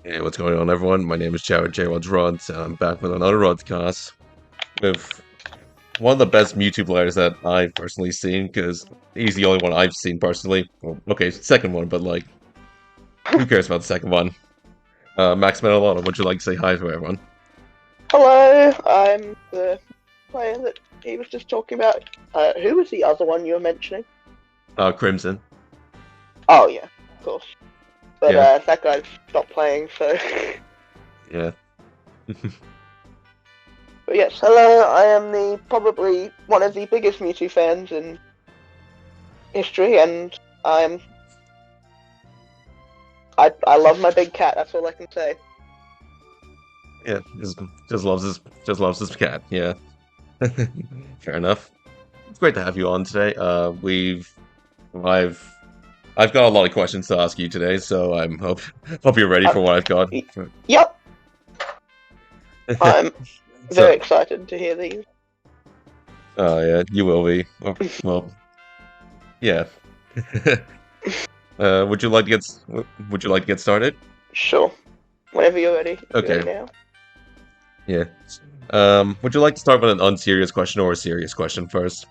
Hey, what's going on, everyone? My name is J-Rodcast, and I'm back with another Rodcast with one of the best Mewtwo players that I've personally seen, because he's the only one I've seen personally. Well, okay, second one, but like, who cares about the second one? Max Metalotl, would you like to say hi to everyone? Hello, I'm the player that he was just talking about. Who was the other one you were mentioning? Crimson. Oh yeah, of course. But Yeah, that guy stopped playing, so. yeah. But yes, hello. I am the probably one of the biggest Mewtwo fans in history, and I love my big cat. That's all I can say. Yeah, just loves his cat, yeah. Fair enough. It's great to have you on today. I've I've got a lot of questions to ask you today, so hope you're ready Uh, for what I've got. yep, I'm very excited to hear these. Oh yeah, you will be. Well, yeah. Would you like to get started? Sure, whenever you're ready. If you're Okay. ready now. Yeah. Would you like to start with an unserious question or a serious question first?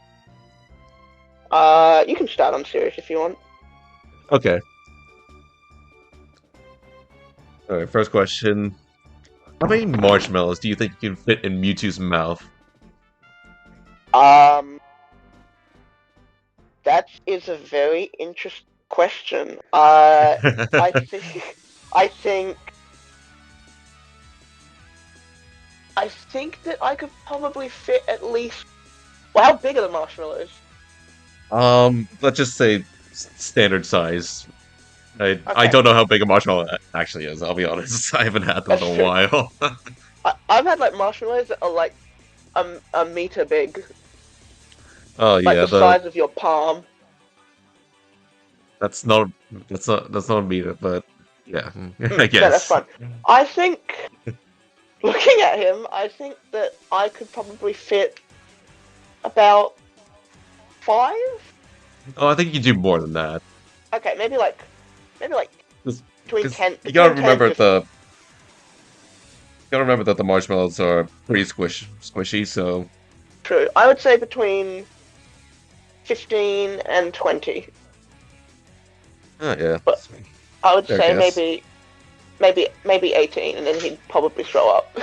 You can start on serious if you want. Okay. All right. First question: how many marshmallows do you think you can fit in Mewtwo's mouth? Um, That is a very interesting question. I think, I think, I think that I could probably fit at least. Well, how big are the marshmallows? Let's just say standard size. I Okay, don't know how big a marshmallow actually is. I'll be honest. I haven't had them in that's a true. while. I've had like marshmallows that are like a meter big, Oh like yeah, the the size of your palm. That's not that's not me, but yeah, I No, that's guess. fine. I think, looking at him, I think that I could probably fit about five. Oh, I think you do more than that. Okay, maybe like between Because ten between 10 and 15. you gotta remember that the marshmallows are pretty squishy. So True. I would say between 15 and 20. yeah, But I would fair say guess. maybe 18 and then he'd probably throw up.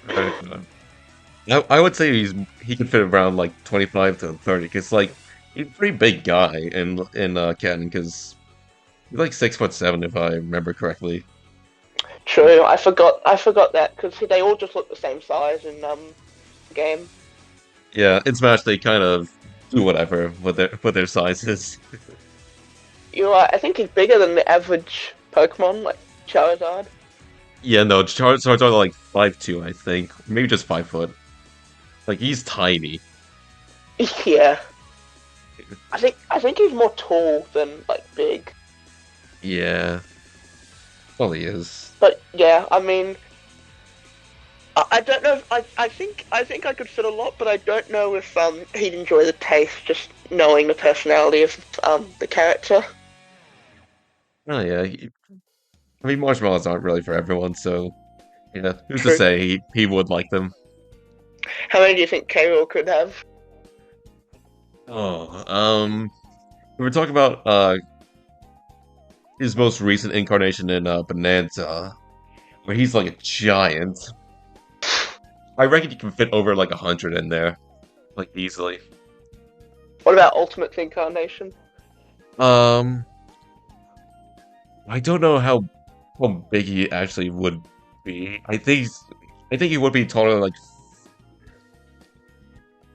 Right. I would say he could fit around like 25 to 30, because like he's a pretty big guy in canon, because he's like 6'7" if I remember correctly. True. I forgot that because they all just look the same size in game. Yeah, in Smash they kind of do whatever with their sizes. You're right. I think he's bigger than the average Pokemon like Charizard. Yeah, no, Charizard's only like 5'2", I think. Maybe just 5 foot. Like, he's tiny. Yeah. I think he's more tall than like big. Yeah, probably is. But yeah, I mean, I don't know. If, I think I could fit a lot, but I don't know if he'd enjoy the taste, just knowing the personality of the character. Oh, yeah. I mean, marshmallows aren't really for everyone, so, yeah. Who's to True. say he would like them? How many do you think K-Rool could have? Oh, we were talking about, his most recent incarnation in, Bonanza, where he's like a giant. I reckon you can fit over like 100 in there, like, easily. What about Ultimate Incarnation? Um, I don't know how big he actually would be. I think he would be taller than like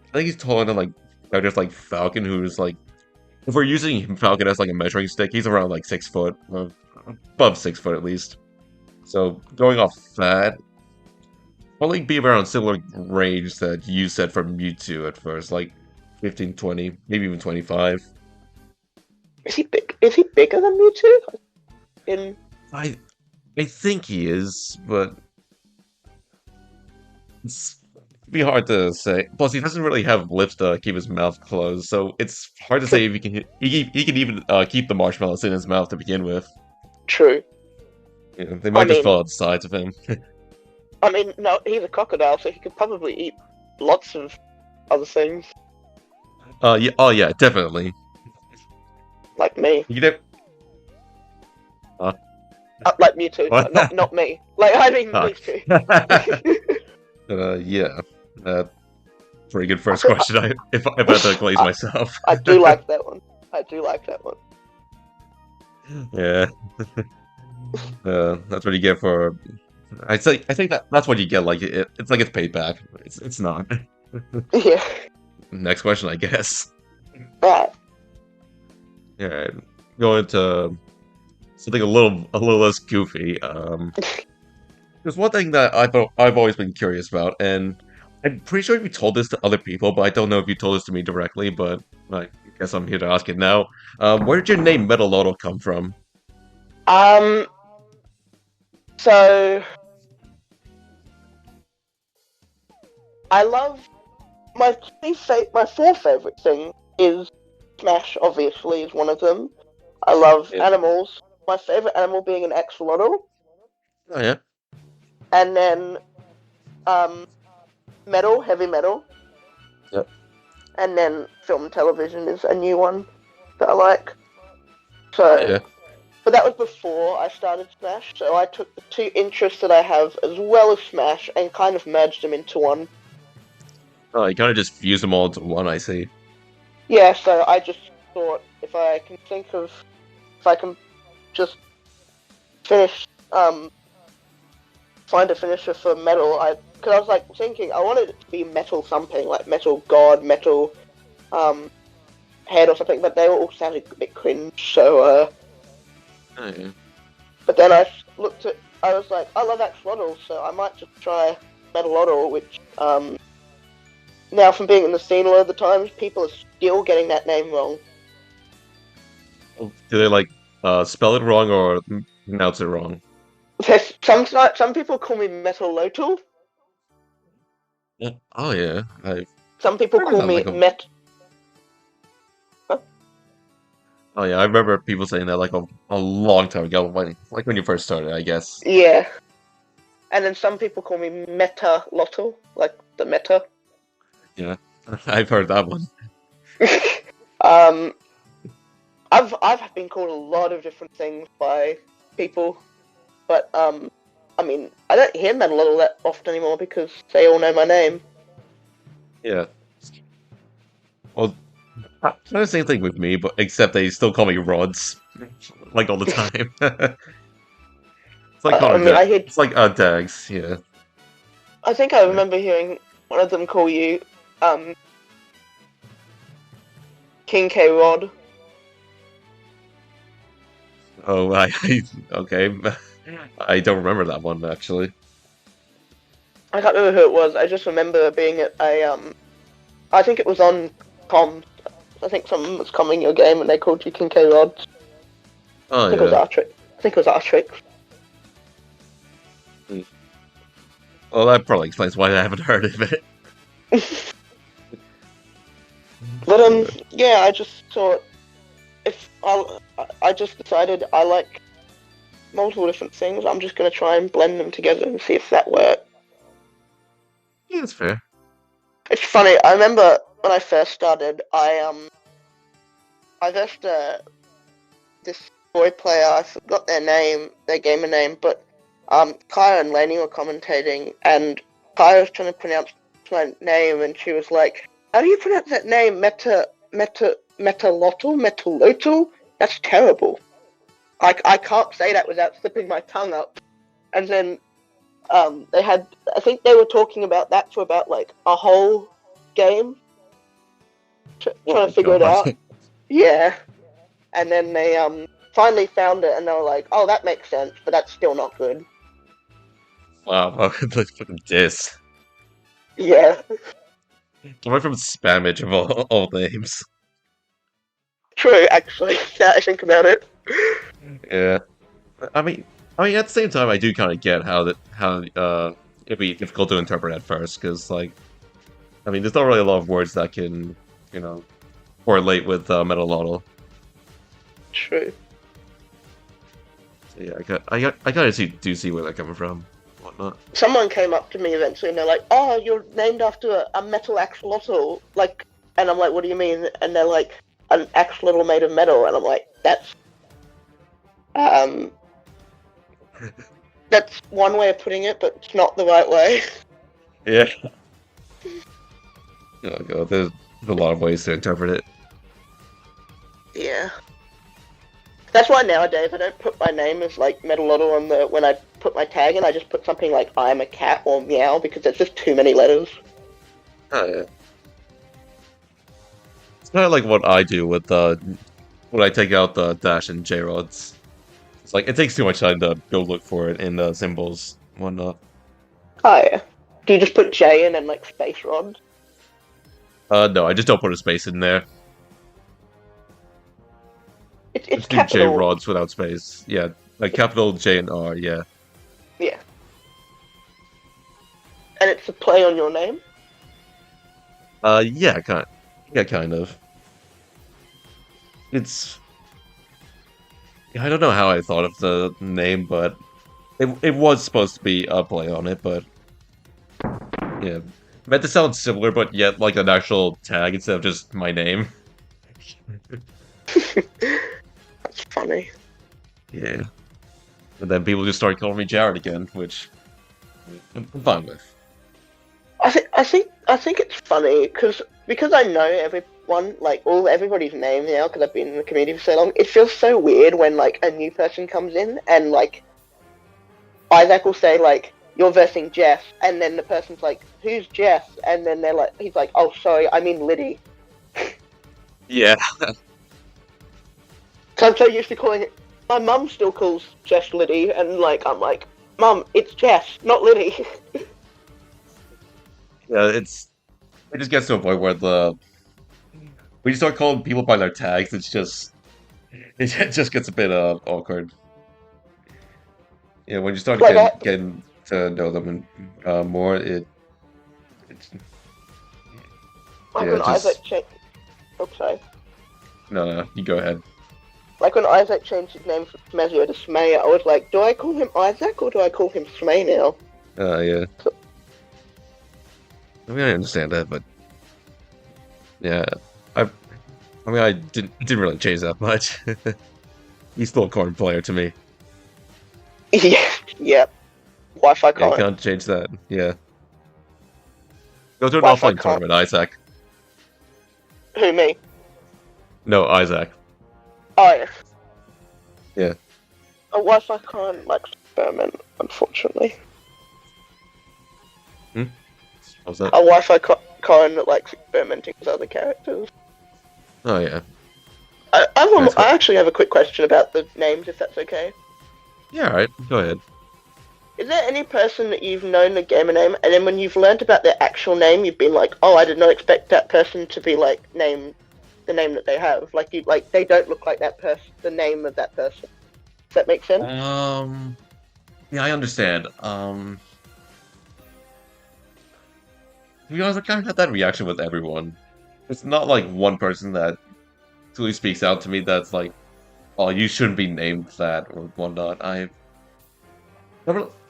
I think he's taller than like characters like Falcon, who's like, if we're using Falcon as like a measuring stick, he's around like 6 foot, above 6 foot at least. So going off that, probably be around similar range that you said for Mewtwo at first, like 15, 20, maybe even 25. Is he big? Is he bigger than Mewtwo? In I I think he is, but it's be hard to say. Plus, he doesn't really have lips to keep his mouth closed, so it's hard to true, say if he can. He can even keep the marshmallows in his mouth to begin with. True. Yeah, they might just fall outside of him. I mean, no, he's a crocodile, so he could probably eat lots of other things. Yeah, oh yeah, definitely. Like me. You know, like Mewtwo, not me. Like, I mean Mewtwo. Yeah. Pretty good first question, if I had to glaze myself. I do like that one. Yeah. That's what you get for... I think that's what you get, like, it's like it's paid back. It's not. Yeah. Next question, I guess. Right. Alright. Going to something a little less goofy. There's one thing that I've always been curious about, and I'm pretty sure you told this to other people, but I don't know if you told this to me directly, but I guess I'm here to ask it now. Where did your name Metalotl come from? So I love my four favorite things is Smash. Obviously, is one of them. I love animals. My favorite animal being an axolotl. Oh yeah. And then, heavy metal. Yep. And then film and television is a new one that I like. So, yeah. But that was before I started Smash, so I took the two interests that I have as well as Smash and kind of merged them into one. Oh, you kind of just fuse them all into one, I see. Yeah, so I just thought if I can just finish, find a finisher for metal, because I was like thinking I wanted it to be metal something, like metal god, metal, head or something, but they all sounded a bit cringe, so, Oh, yeah. But then I was like, I love Axolotl, so I might just try Metalotl, which, now from being in the scene a lot of the times, people are still getting that name wrong. Do they, like, spell it wrong or pronounce it wrong? Some people call me Metalotl. Yeah. Oh, yeah. Some people call me Met... Oh yeah, I remember people saying that like a long time ago, when you first started, I guess. Yeah. And then some people call me Metalotl, like the meta. Yeah, I've heard that one. I've been called a lot of different things by people, but I mean, I don't hear Metalotl that often anymore because they all know my name. Yeah. Well, kind of the same thing with me, but except they still call me Rods, like all the time. It's like it's like Dags, yeah. I think I remember hearing one of them call you King K Rod. Oh, okay. I don't remember that one actually. I can't remember who it was. I just remember being at I think it was on comms. I think someone was coming your game and they called you King K Rod. Oh, I think it was Artrix. Well, that probably explains why I haven't heard of it. But yeah, I just thought I just decided I like multiple different things. I'm just gonna try and blend them together and see if that works. Yeah, that's fair. It's funny. I remember when I first started, I versed this boy player. I forgot their gamer name, but Kaya and Lainey were commentating, and Kaya was trying to pronounce my name, and she was like, "How do you pronounce that name? Metalotl? That's terrible. I can't say that without slipping my tongue up." And then I think they were talking about that for about like a whole game, trying to figure it out. Yeah. And then they finally found it, and they were like, "Oh, that makes sense, but that's still not good." Wow, the fucking diss. Yeah. Coming from Spamage of all names. True, actually. Now I think about it. Yeah. I mean, at the same time, I do kind of get how it'd be difficult to interpret at first, because, like, I mean, there's not really a lot of words that can, correlate with Metalotl. True. Yeah, I kind of do see where they're coming from. Whatnot. Someone came up to me eventually and they're like, "Oh, you're named after a metal axolotl." Like, and I'm like, "What do you mean?" And they're like, "An axolotl made of metal." And I'm like, um, that's one way of putting it, but it's not the right way. Yeah. Oh god, there's a lot of ways to interpret it. Yeah. That's why nowadays I don't put my name as like Metalotl on the when I put my tag in. I just put something like I'm a cat or meow because there's just too many letters. Oh yeah. It's kind of like what I do with when I take out the dash and J-Rods. It's like it takes too much time to go look for it in the symbols and whatnot. Oh yeah. Do you just put J in and like space rods? No, I just don't put a space in there. It's Just do capital. J-Rods without space. Yeah, like capital J and R, yeah. Yeah. And it's a play on your name. Yeah, kind of. It's... Yeah, I don't know how I thought of the name, but it was supposed to be a play on it, but... Yeah. Meant to sound similar, but yet like an actual tag instead of just my name. That's funny. Yeah. And then people just started calling me Jared again, which I'm fine with. I think it's funny because I know everyone like everybody's name now because I've been in the community for so long. It feels so weird when like a new person comes in and like Isaac will say like you're versing Jess, and then the person's like who's Jess, and then he's like oh sorry I mean Liddy. Yeah. So I'm so used to calling it. My mum still calls Jess Liddy, and like I'm like Mum, it's Jess, not Liddy. Yeah, it just gets to a point where when you start calling people by their tags, it just gets a bit awkward. Yeah, when you start Like getting to know them more, it's like yeah, when Isaac just changed. Oh sorry. no, you go ahead. Like when Isaac changed his name from Smezio to Smay, I was like, do I call him Isaac or do I call him Smay now? Yeah. I mean, I understand that, but yeah, I I mean, I didn't really change that much. He's still a corn player to me. Yeah, yeah. Wi-Fi Yeah, you can't. can't change that. Yeah, go to an Wi-Fi offline can't. tournament, Isaac. Who, me? No, Isaac. Oh, yes. Yeah. A Wi-Fi can't, like, experiment, unfortunately. How's that? A Wi-Fi can't that likes experimenting with other characters. Oh yeah. I actually have a quick question about the names, if that's okay. Yeah, all right. Go ahead. Is there any person that you've known the gamer name, and then when you've learned about their actual name, you've been like, oh, I did not expect that person to be like the name that they have. Like they don't look like that person, the name of that person. Does that make sense? Yeah, I understand. To be honest, I kind of had that reaction with everyone. It's not like one person that truly speaks out to me that's like, oh, you shouldn't be named that or whatnot. I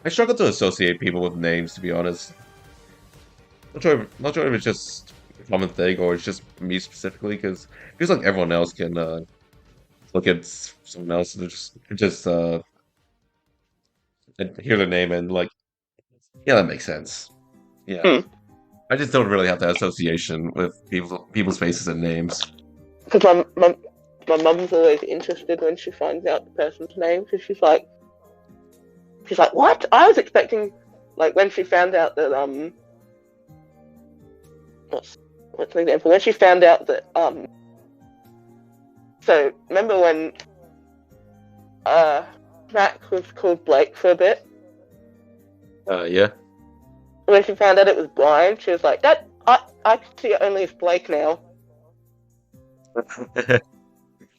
struggle to associate people with names, to be honest. Not sure if it's just a common thing or it's just me specifically, because it feels like everyone else can look at someone else and just and hear their name and like, yeah, that makes sense. Yeah, Hmm. I just don't really have that association with people's faces and names. Because my mum's always interested when she finds out the person's name, because she's like, what? I was expecting, like, when she found out that what's an example? When she found out that so remember when Mac was called Blake for a bit? Yeah. When she found out it was blind, she was like, that I can see it only as Blake now.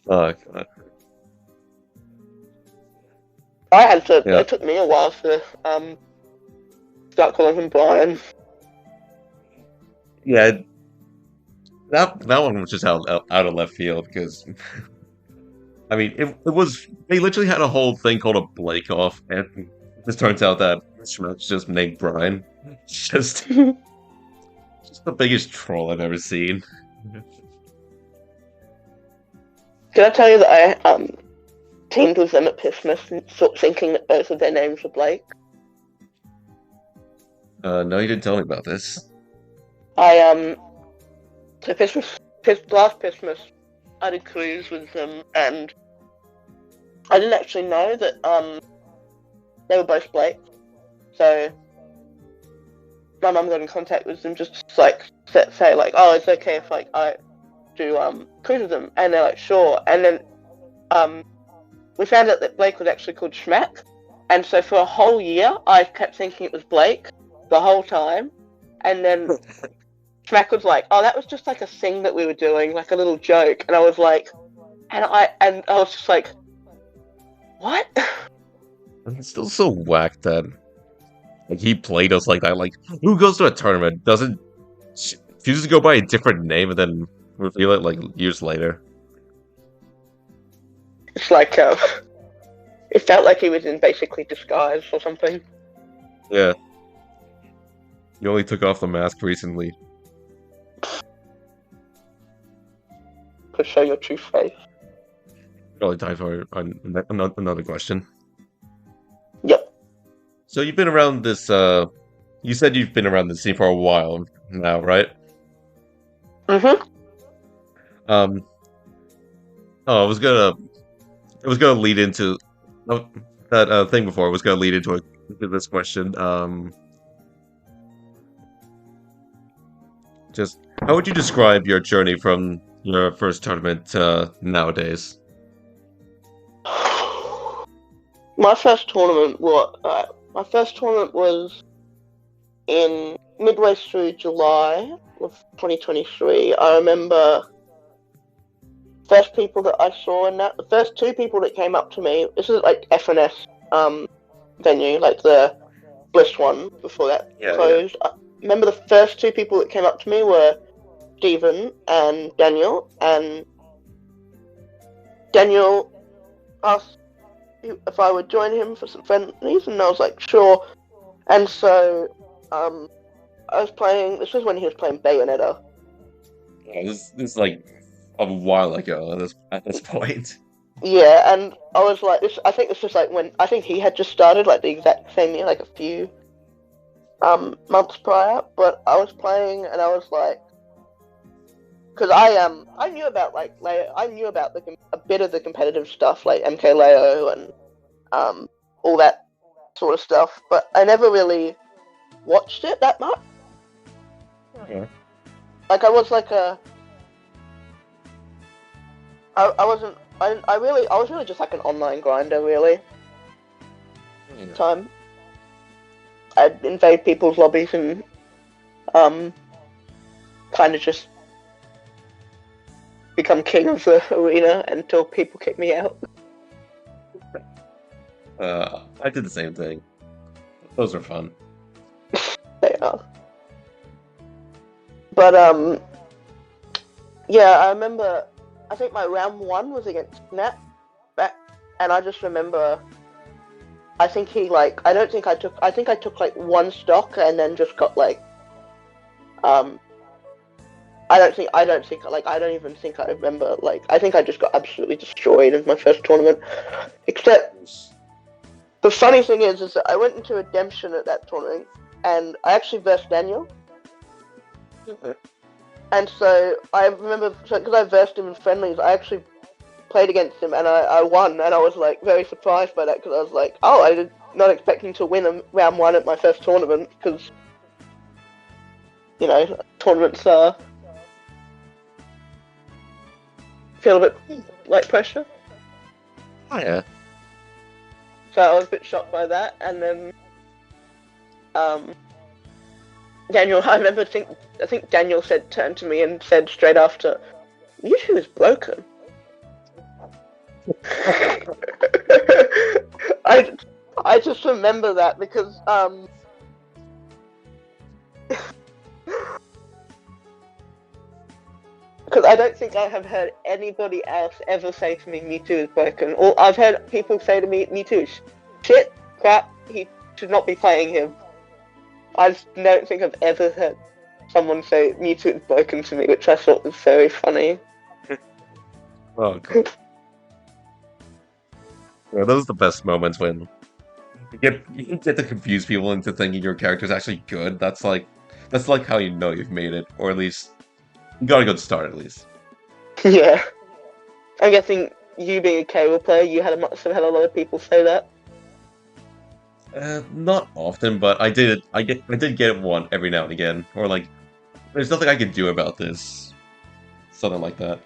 Oh, God. It took me a while to start calling him Brian. Yeah, that one was just out of left field because I mean, it was they literally had a whole thing called a Blake off, and it just turns out that Schmelk's just named Brian. Just the biggest troll I've ever seen. Did I tell you that I teamed with them at Christmas, thinking that both of their names were Blake? No, you didn't tell me about this. So last Christmas, I did cruise with them, and I didn't actually know that they were both Blake. So my mum got in contact with them just to, like, say like, oh, it's okay if like I do cruise with them, and they're like, sure. And then we found out that Blake was actually called Schmack, and so for a whole year I kept thinking it was Blake the whole time, and then Schmack was like, oh, that was just like a thing that we were doing, like a little joke, and I was like, and I was just like, what? It's still so whack that like he played us like that. Like, who goes to a tournament doesn't chooses to go by a different name and then reveal it like years later? It's like it felt like he was in basically disguise or something. Yeah. You only took off the mask recently. To show your true face. Probably time for another question. Yep. So you've been around this, you said you've been around this scene for a while now, right? Mm-hmm. Oh, it was gonna lead into that thing before. It was gonna lead into this question. Just how would you describe your journey from your first tournament to nowadays? My first tournament was in midway through July of 2023. I remember first people that I saw in that, the first two people that came up to me. This is like FNS venue, like the Bliss one before that closed. Yeah. I remember the first two people that came up to me were Steven and Daniel, and Daniel asked if I would join him for some friendlies, and I was like, sure. And so I was playing, this was when he was playing Bayonetta. Yeah, this is like a while ago at this point. Yeah, and I was like, I think this was like when, I think he had just started like the exact same year, like a few months prior, but I was playing and I was like, because I knew about like I knew about a bit of the competitive stuff like MK Leo and all that sort of stuff, but I never really watched it that much. Okay. Like I was like I was really just like an online grinder really. Yeah. Time. I'd invade people's lobbies and kind of just become king of the arena until people kick me out. I did the same thing. Those are fun. They are. But yeah, I remember. I think my round one was against Snap, and I just remember. I think he like. I think I took like one stock and then just got like. I don't even think I remember, like, I think I just got absolutely destroyed in my first tournament. Except, the funny thing is that I went into Redemption at that tournament, and I actually versed Daniel. And so, I remember, because I versed him in friendlies, I actually played against him, and I won, and I was, like, very surprised by that, because I was like, oh, I did not expecting to win round one at my first tournament, because, you know, tournaments are... feel a bit like pressure. Oh yeah. So I was a bit shocked by that, and then Daniel, I remember I think Daniel turned to me and said straight after, "Mewtwo is broken." I just remember that because I don't think I have heard anybody else ever say to me Mewtwo is broken. Or I've heard people say to me Mewtwo is shit, crap, he should not be playing him. I just don't think I've ever heard someone say Mewtwo is broken to me, which I thought was very funny. Oh, God. Yeah, those are the best moments when you get to confuse people into thinking your character's actually good. That's like how you know you've made it, or at least you got a good start at least. Yeah. I'm guessing you being a casual player, you must have had a lot of people say that. Not often, but I did get one every now and again, or like, there's nothing I can do about this, something like that.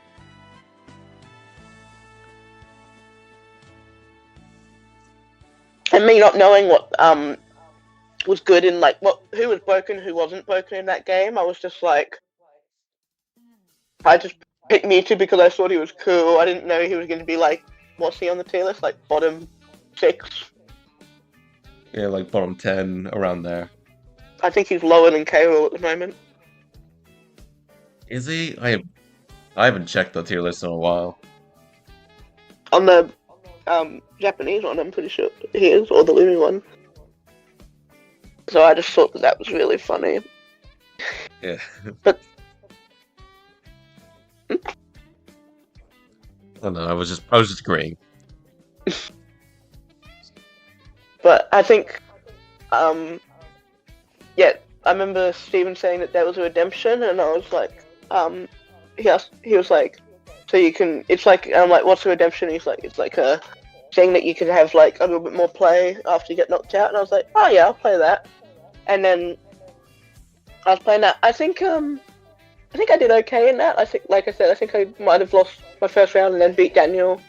And me not knowing what was good in like who was broken, who wasn't broken in that game, I was just like, I just picked Mewtwo because I thought he was cool. I didn't know he was going to be like, what's he on the tier list? Like bottom 6. Yeah, like bottom 10, around there. I think he's lower than K-Rool at the moment. Is he? I haven't checked the tier list in a while. On the Japanese one, I'm pretty sure he is, or the Lumi one. So I just thought that was really funny. Yeah. But I don't know, I was just agreeing. But I think, yeah, I remember Steven saying that there was a redemption, and I was like, he was like, so you can, it's like, I'm like, what's a redemption? He's like, it's like a thing that you can have like a little bit more play after you get knocked out, and I was like, oh yeah, I'll play that. And then I was playing that. I think I did okay in that. I think, like I said, I think I might have lost my first round and then beat Daniel.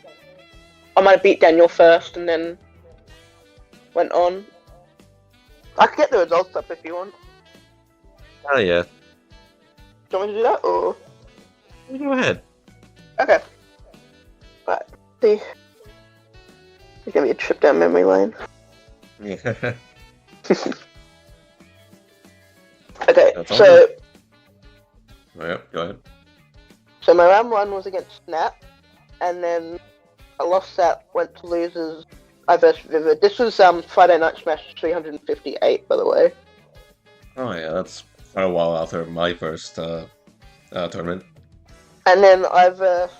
I might have beat Daniel first and then went on. I can get the results up if you want. Oh yeah. Do you want me to do that, or? Go ahead. Okay. Right. See. It's gonna be a trip down memory lane. Yeah. Okay, That's so... awesome. Yeah, go ahead. So my round 1 was against Snap, and then I lost that, went to losers. I versed Vivid. This was Friday Night Smash 358, by the way. Oh yeah, that's quite a while after my first tournament. And then I versed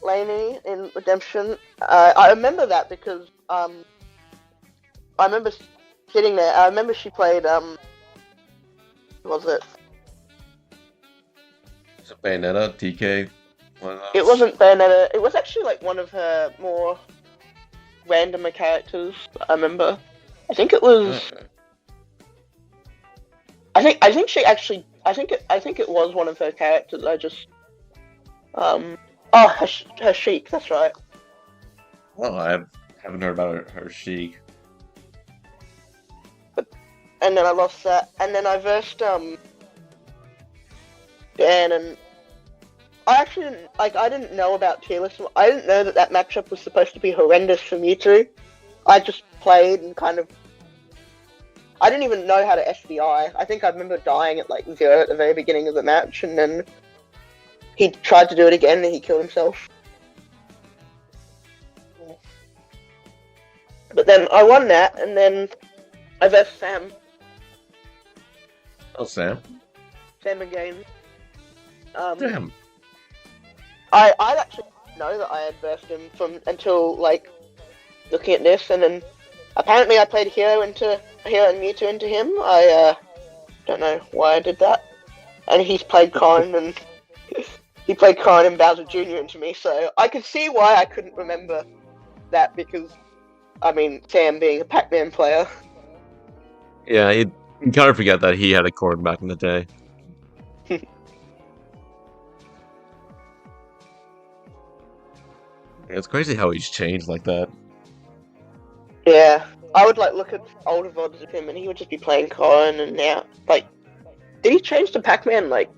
Lainey in Redemption. I remember that because I remember sitting there. I remember she played what was it? Was it Bayonetta, TK? It wasn't Bayonetta. It was actually like one of her more randomer characters. I remember. I think it was. Okay. I think she actually. I think it was one of her characters. I just. Her Sheik. That's right. Well, I haven't heard about her Sheik. And then I lost that, and then I versed Dan, and I actually didn't, I didn't know about tier list. I didn't know that matchup was supposed to be horrendous for Mewtwo. I just played and kind of, I didn't even know how to SDI. I think I remember dying at like 0 at the very beginning of the match, and then he tried to do it again and he killed himself. But then I won that, and then I versed Sam. Oh, Sam. Sam again. Damn. I actually didn't know that I had versed him until like looking at this, and then apparently I played Hero and Mewtwo into him. I don't know why I did that. And he's played Corrin and he played Corrin and Bowser Jr. into me, so I could see why I couldn't remember that, because I mean, Sam being a Pac-Man player. Yeah, you kind of forget that he had a Corrin back in the day. It's crazy how he's changed like that. Yeah, I would like look at older VODs of him and he would just be playing Corrin, and now, like, did he change to Pac-Man, like,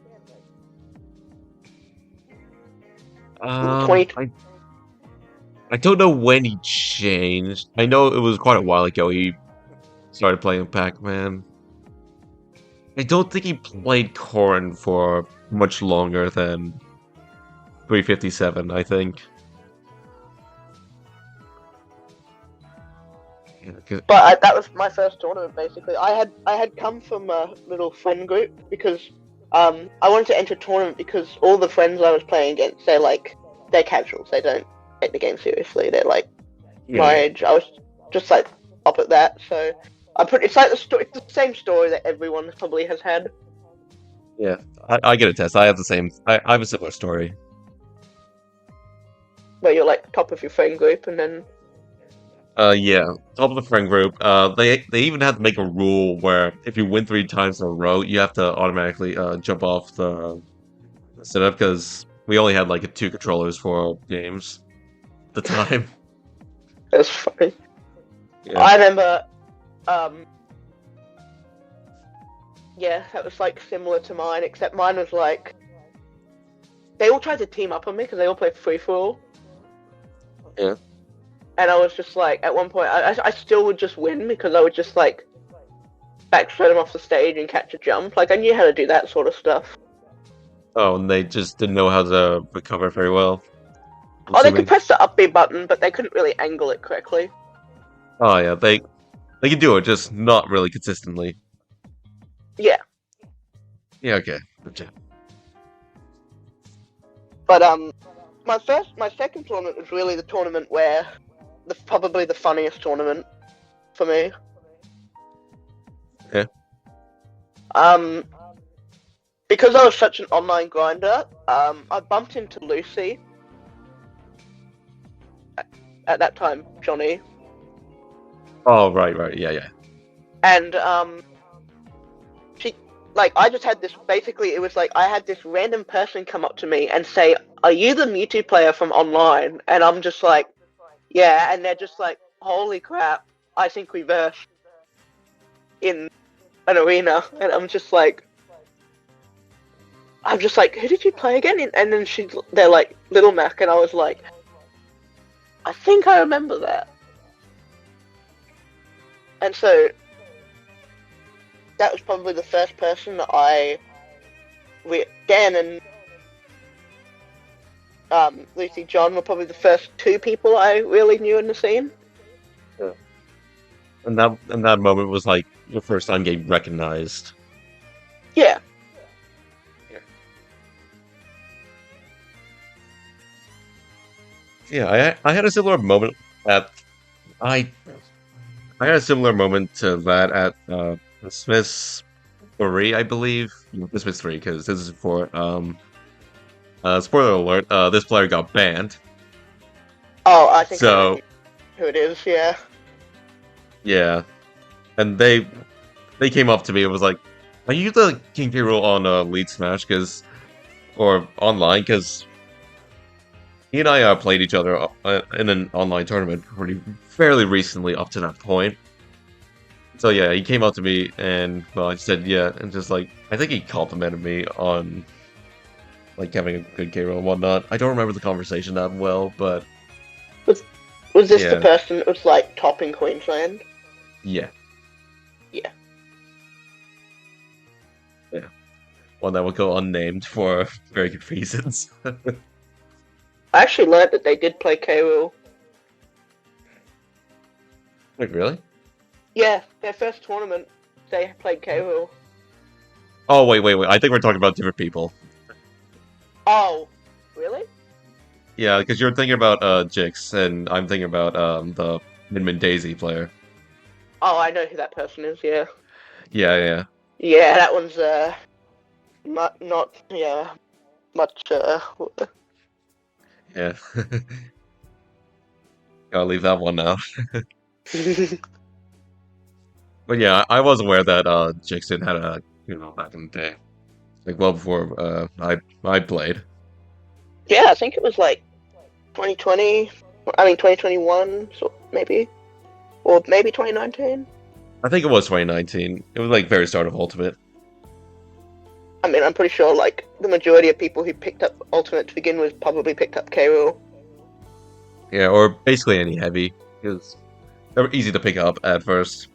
20... I don't know when he changed. I know it was quite a while ago he started playing Pac-Man. I don't think he played Corrin for much longer than 357, I think. Yeah, But that was my first tournament, basically. I had come from a little friend group because I wanted to enter a tournament because all the friends I was playing against, they're casuals. They don't take the game seriously. They're like my age. I was just like up at that, so it's like it's the same story that everyone probably has had. Yeah, I get a test. I have the same. I have a similar story. Where you're like top of your friend group, and then Yeah, top of the friend group. They even had to make a rule where if you win 3 times in a row, you have to automatically jump off the setup because we only had like 2 controllers for games at the time. it's funny. Yeah. I remember, yeah, that was like similar to mine, except mine was like they all tried to team up on me because they all play free for all. Yeah. And I was just like, at one point, I still would just win because I would just like backstraight them off the stage and catch a jump. Like I knew how to do that sort of stuff. Oh, and they just didn't know how to recover very well. Oh, they could press the up B button, but they couldn't really angle it correctly. Oh yeah, they can do it, just not really consistently. Yeah. Yeah. Okay. Gotcha. But my second tournament was really the tournament where probably the funniest tournament for me. Yeah. Because I was such an online grinder, I bumped into Lucy. At that time, Johnny. Oh right, yeah. And she I just had this. Basically, it was like I had this random person come up to me and say, "Are you the Mewtwo player from online?" And I'm just like, "Yeah." And they're just like, "Holy crap! I think we versed in an arena." And I'm just like, "Who did you play again?" And then they're like, "Little Mac," and I was like, "I think I remember that." And so that was probably the first person that Dan and Lucy John were probably the first 2 people I really knew in the scene. Yeah. And that moment was like your first time getting recognized. Yeah. Yeah, I had a similar moment I had a similar moment to that at Smith's 3, I believe. Smith's 3, because this is for spoiler alert, this player got banned. Oh, I think so. I know who it is, yeah. Yeah. And they came up to me and was like, "Are you the King K. Rool on Lead Smash?" Or online, because he and I played each other in an online tournament fairly recently up to that point. So yeah, he came up to me and I said yeah, and just like I think he complimented me on like having a good K roll and whatnot. I don't remember the conversation that well, but was this the person that was like top in Queensland? Yeah. Yeah. Yeah. One that will go unnamed for very good reasons. I actually learned that they did play K Rool. Wait, really? Yeah, their first tournament, they played K Rool. Oh, wait. I think we're talking about different people. Oh, really? Yeah, because you're thinking about Jix, and I'm thinking about the Min Daisy player. Oh, I know who that person is, yeah. Yeah. Yeah, that one's, much, Yeah. Gotta leave that one now. But yeah, I was aware that Jixon had a back in the day, like well before I played. Yeah, I think it was like 2020. I mean 2021, so maybe, or maybe 2019. I think it was 2019. It was like very start of Ultimate. I mean, I'm pretty sure like the majority of people who picked up Ultimate to begin with probably picked up K Rool. Yeah, or basically any heavy, because they were easy to pick up at first.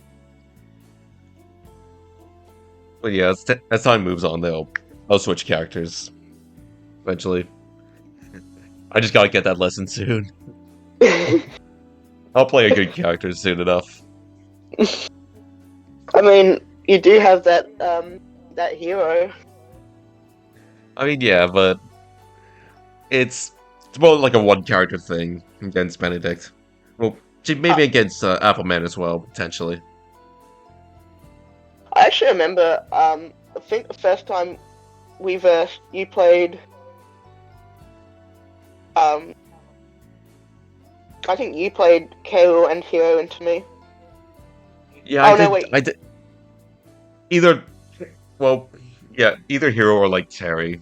But yeah, as time moves on, they'll switch characters eventually. I just gotta get that lesson soon. I'll play a good character soon enough. I mean, you do have that hero. I mean, yeah, but it's more like a one-character thing against Benedict. Well, maybe against Appleman as well, potentially. I actually remember, I think the first time you played, I think you played Kale and Hero into me. Yeah, I did. Either Hero or like Terry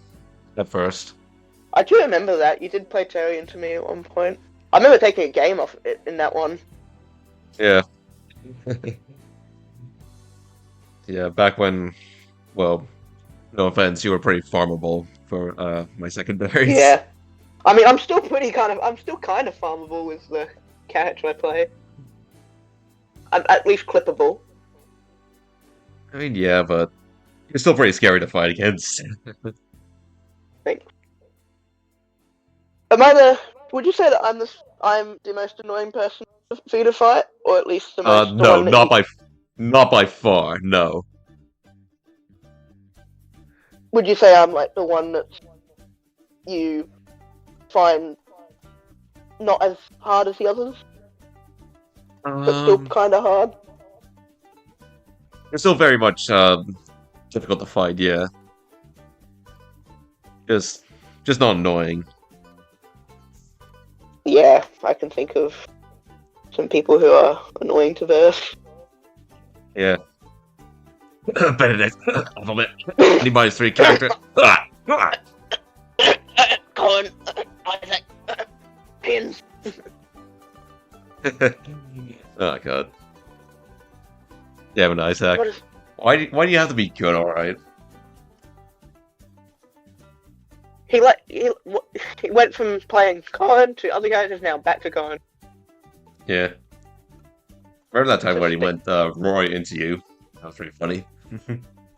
at first. I do remember that. You did play Terry into me at one point. I remember taking a game off it in that one. Yeah. Yeah, back when, well, no offense, you were pretty farmable for my secondaries. Yeah. I mean, I'm still kind of farmable with the character I play. I'm at least clippable. I mean, yeah, but you're still pretty scary to fight against. Thanks. Would you say that I'm the most annoying person for you to fight, or at least the most? No, not by far. No. Would you say I'm like the one that you find not as hard as the others, but still kind of hard? It's still very much difficult to fight. Yeah. Just not annoying. Yeah, I can think of some people who are annoying to verse. Yeah. Benedict. Anybody's free character. Colin, Isaac, pins. Oh god. Yeah, but Isaac. Why do you have to be good? All right. He went from playing Colin to other characters now back to Colin. Yeah. Remember that time when he went Roy into you? That was pretty funny.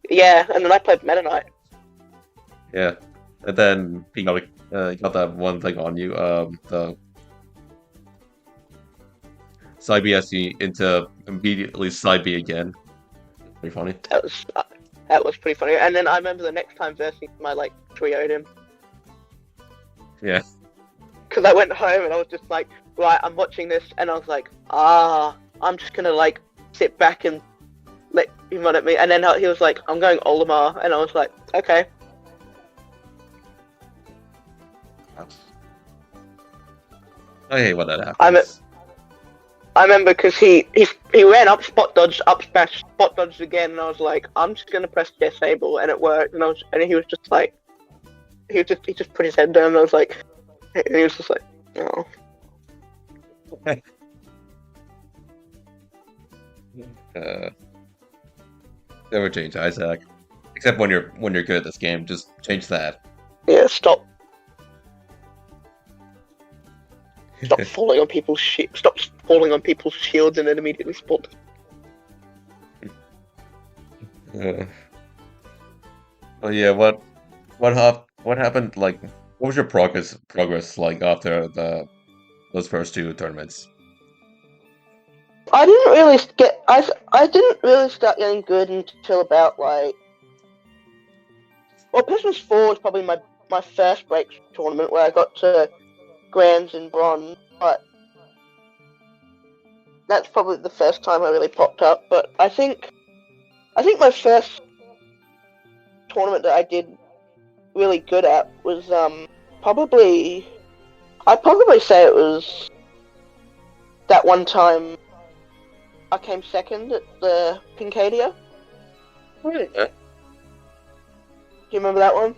Yeah, and then I played Meta Knight. Yeah, and then he got that one thing on you, the side B into immediately side B again. Pretty funny. That was pretty funny. And then I remember the next time versing I like 3-0'd him. Yeah. Because I went home and I was just like, right, I'm watching this, and I was like, I'm just gonna like sit back and let him run at me. And then he was like, I'm going Olimar, and I was like, okay. I hate when that happens. I remember because he ran up, spot dodged, up smash, spot dodged again, and I was like, I'm just gonna press disable, and it worked. And he was just like, he just put his head down, and I was like, and he was just like, oh. Never change Isaac, except when you're good at this game. Just change that. Yeah, stop falling on people's Stop falling on people's shields and then immediately spot. Oh yeah, what happened? Like, what was your progress like after those first two tournaments? I didn't really start getting good until about like. Well, Christmas 4 was probably my first break tournament where I got to Grands and Bronze, but that's probably the first time I really popped up. But I think my first tournament that I did really good at was I'd probably say it was that one time I came second at the Pincadia. Really? Do you remember that one?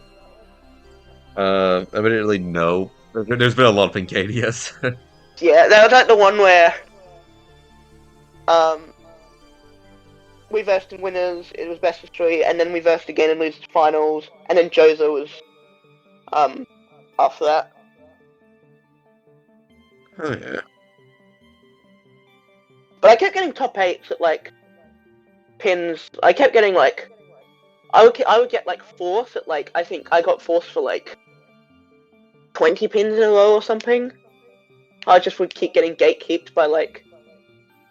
Evidently no. There's been a lot of Pincadias. Yeah, that was like the one where we versed in winners, it was best of 3, and then we versed again and lose to finals, and then Jozo was after that. Oh yeah. But I kept getting top 8s at like pins. I kept getting like I would get like 4th at like, I think I got 4th for like 20 pins in a row or something. I just would keep getting gatekeeped by like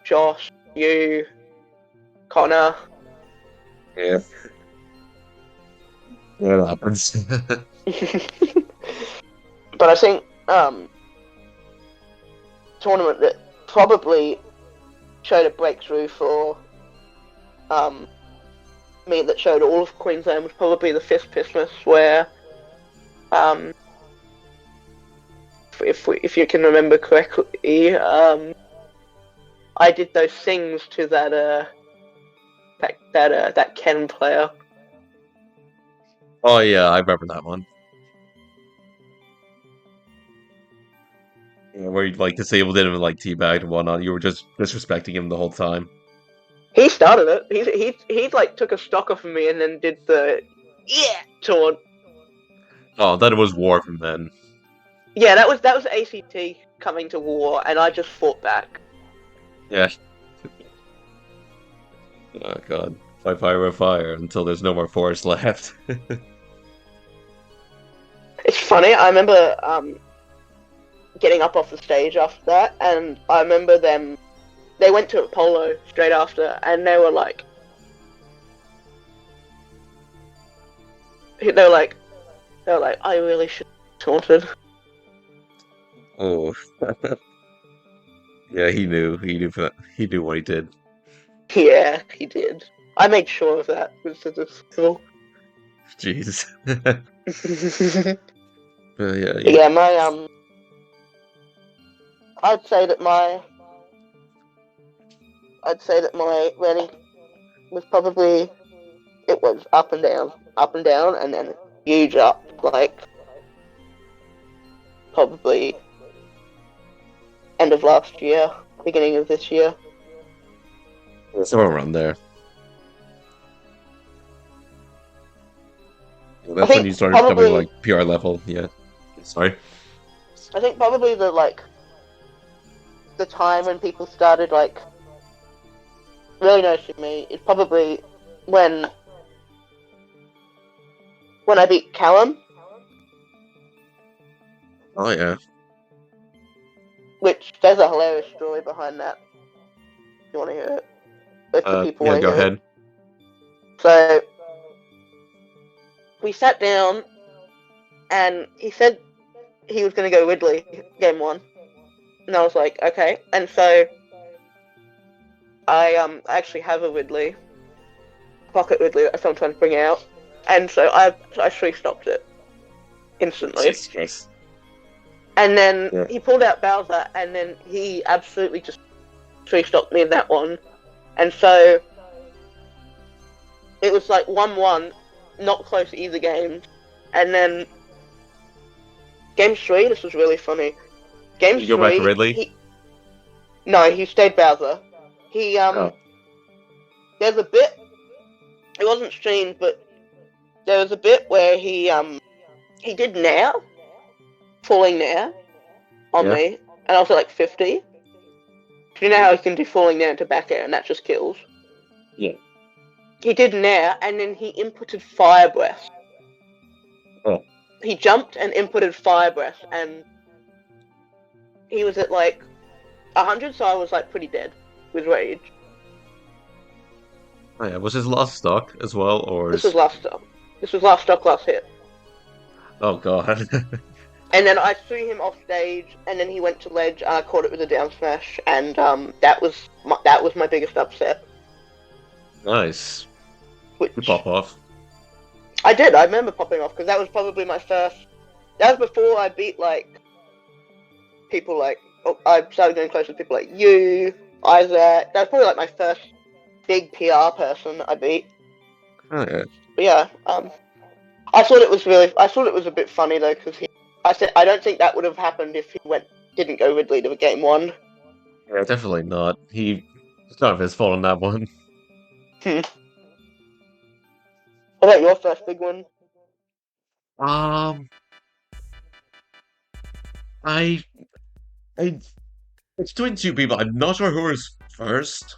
Josh, you, Connor. Yeah. Yeah, that happens. But I think tournament that probably showed a breakthrough for me, that showed all of Queensland, was probably the Fifth Christmas, where if you can remember correctly, I did those things to that Ken player. Oh yeah, I remember that one. Yeah, where you like disabled him and like teabagged and whatnot. You were just disrespecting him the whole time. He started it. He like took a stock off of me and then did the taunt. Oh, then it was war from then. Yeah, that was ACT coming to war, and I just fought back. Yeah. Oh god. Fight fire with fire until there's no more forest left. It's funny, I remember getting up off the stage after that, and I remember they went to Apollo straight after, and they were like, I really should have taunted. Oh. Yeah, he knew what he did. Yeah, he did. I made sure of that with the skill. Jeez. Yeah, yeah. my I'd say that my running was probably, it was up and down, and then huge up, like probably end of last year, beginning of this year. Somewhere around there. Yeah, that's think when you started becoming like PR level. Yeah. Sorry. I think probably the time when people started like really noticing me is probably when I beat Callum. Oh yeah. Which there's a hilarious story behind that. If you want to hear it, if the people yeah, want to go hear ahead. it. So we sat down, and he said he was going to go Ridley game 1, and I was like, okay. And so I actually have a Ridley, pocket Ridley, that's what I'm trying to bring out, and so I 3-stopped it instantly. Jesus. And then he pulled out Bowser, and then he absolutely just 3-stopped me in that one. And so it was like 1-1, not close either game. And then game 3, this was really funny. Game 3, you go back to Ridley? No, he stayed Bowser. There's a bit, it wasn't streamed, but there was a bit where he did Nair, falling Nair on me, and I was at like 50. Do you know how he can do falling Nair into back air, and that just kills? Yeah. He did Nair, and then he inputted Fire Breath. Oh. He jumped and inputted Fire Breath, and he was at like 100, so I was like pretty dead with rage. Oh yeah, was his last stock as well, or this was last stock? This was last stock, last hit. Oh god. And then I threw him off stage, and then he went to ledge, and I caught it with a down smash, and that was my biggest upset. Nice. Which, you pop off. I did. I remember popping off because that was probably my first. That was before I beat like people like. Oh, I started getting close with people like you, Isaac. That was probably like my first big PR person I beat. Oh yeah. But yeah. I thought it was a bit funny though because I said I don't think that would have happened if he didn't go Ridley to game 1. Yeah, definitely not. It's not his fault on that one. What about your first big one? It's between two people. I'm not sure who was first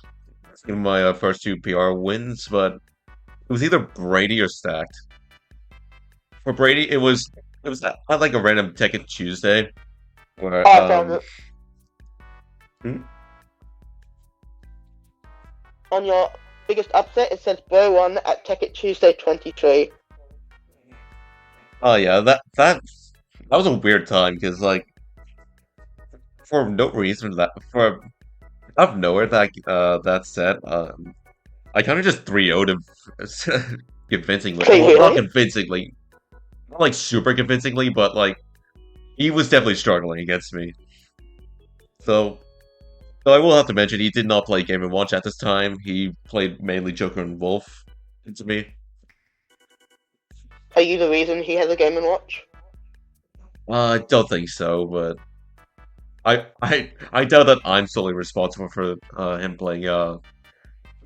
in my first 2 PR wins, but it was either Brady or Stacked. For Brady, it was it was at like a random Tekken Tuesday where Oh, I found it. hmm? On your biggest upset, it says Bro won at Tekkit Tuesday 23. Oh yeah, that was a weird time because like for no reason that for out of nowhere that set I kind of just 3-0'd him convincingly. Wait, Well, not really? convincingly, not like super convincingly, but like he was definitely struggling against me. So, so I will have to mention he did not play Game and Watch at this time. He played mainly Joker and Wolf into me. Are you the reason he has a Game & Watch? I don't think so, but I doubt that I'm solely responsible for him playing Game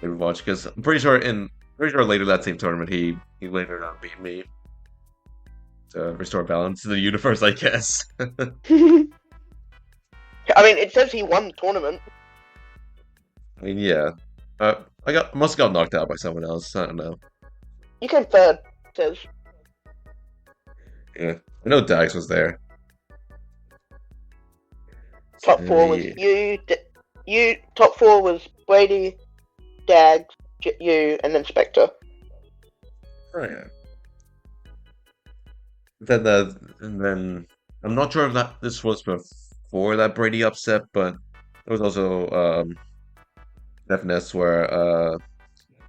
and Watch because I'm pretty sure later that same tournament he later beat me to restore balance to the universe, I guess. I mean, it says he won the tournament. I mean, yeah. Must have got knocked out by someone else. I don't know. You came third, it says. Yeah, I know Dax was there. Top four was you. Top four was Brady, Dags, you, and then Spectre. Oh yeah. And then I'm not sure if that this was before that Brady upset, but there was also Definitely where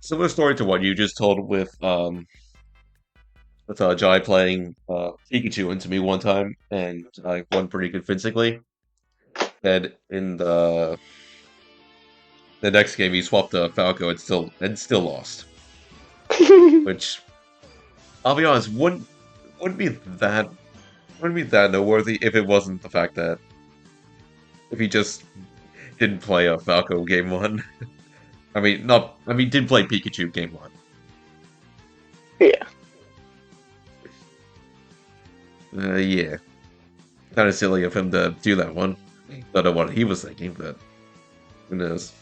similar story to what you just told with Jai playing Pikachu into me one time, and I won pretty convincingly. And in the next game, he swapped the Falco and still lost. Which I'll be honest, wouldn't be that wouldn't be that noteworthy if it wasn't the fact that if he just didn't play a Falco game one. I mean, not. I mean, did play Pikachu game one. Yeah. Yeah. Kind of silly of him to do that one. Don't know what he was thinking, but who knows?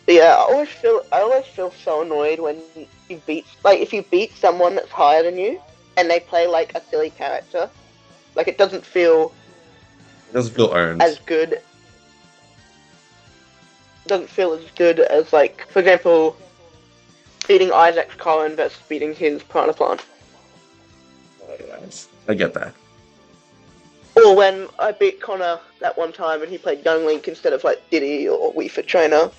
Yeah, I always feel so annoyed when if you beat someone that's higher than you and they play like a silly character. Like it doesn't feel It doesn't feel earned. as good. Doesn't feel as good as like, for example, beating Isaac's Colin versus beating his Piranha Plant. I get that. Or when I beat Connor that one time and he played Young Link instead of like Diddy or Wii Fit Trainer.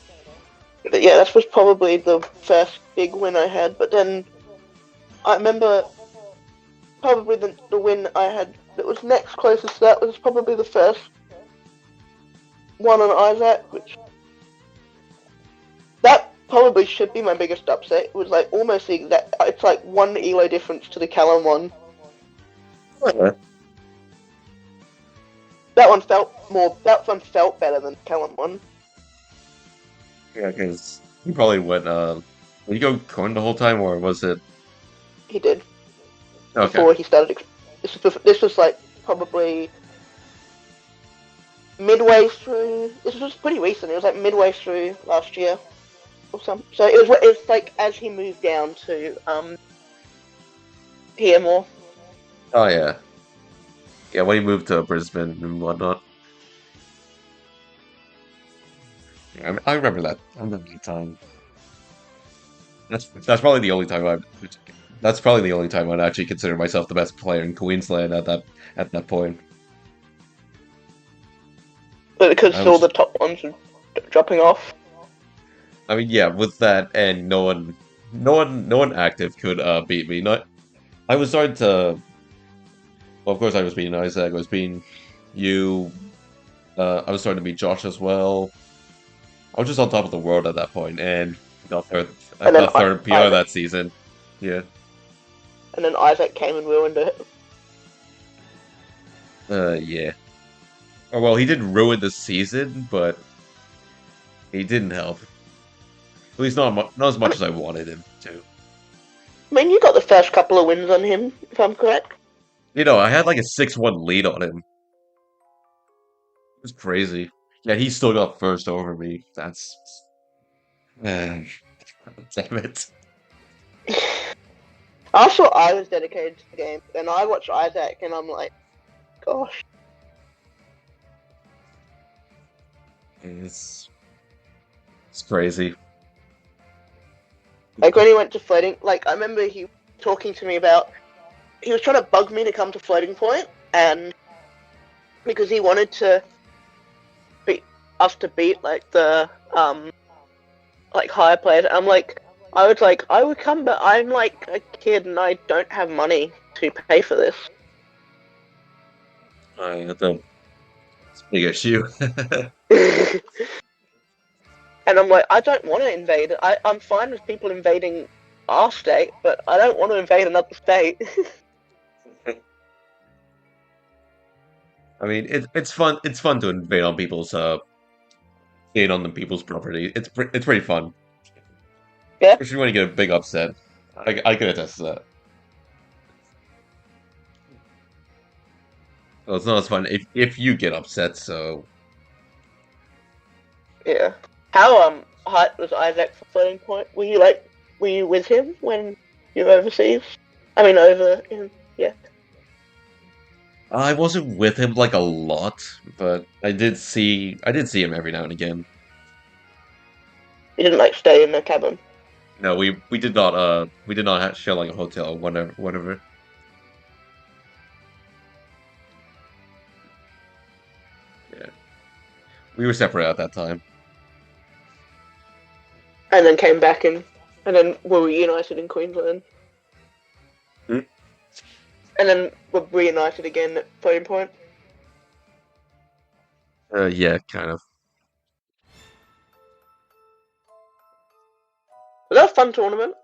But yeah, that was probably the first big win I had. But then I remember probably the win I had that was next closest to that was probably the first one on Isaac, which that probably should be my biggest upset. It was like almost the exact. It's like one elo difference to the Callum one. That one felt better than the Callum one. Yeah, because he probably went. Did he go corn the whole time, or was it? He did. Okay. Before he started. This was like probably midway through. This was pretty recent. It was like midway through last year or something. So it was like as he moved down to here more. Oh yeah. Yeah, when he moved to Brisbane and whatnot. Yeah, I remember that. I remember the time. That's probably the only time I. That's probably the only time I'd actually consider myself the best player in Queensland at that point. But because I all the was. top ones were dropping off. I mean, yeah, with that and no one active could beat me. Not. I was starting to. Well, of course, I was beating Isaac. I was beating you. I was starting to beat Josh as well. I was just on top of the world at that point, and got third. I And then got third PR Isaac, that season. Yeah. and then Isaac came and ruined it. Yeah. Oh, well, he did ruin the season, but he didn't help. At least not as much as I wanted him to. I mean, you got the first couple of wins on him, if I'm correct. You know, I had like a 6-1 lead on him. It was crazy. Yeah, he still got first over me. That's... damn it. I thought I was dedicated to the game, then I watch Isaac and I'm like, gosh. It's crazy. Like when he went to floating, like I remember he talking to me about, he was trying to bug me to come to floating point, and because he wanted to beat us to beat like the like higher players. I'm like, I would come, but I'm like a kid and I don't have money to pay for this. That's a big issue. And I'm like, I don't want to invade. I'm fine with people invading our state, but I don't want to invade another state. I mean, it's fun. It's fun to invade on people's gain on the people's property. It's pretty fun. Yeah. Especially when you get a big upset. I can attest to that. Well, it's not as fun if you get upset. So Yeah. How hyped was Isaac for floating point? Were you with him when you were overseas? I mean, yeah. I wasn't with him like a lot, but I did see him every now and again. You didn't like stay in the cabin. No, we did not share like a hotel or whatever. Yeah, we were separate at that time. And then came back and then were reunited in Queensland. Hmm? And then were reunited again at floating point. Yeah, kind of. Was that a fun tournament?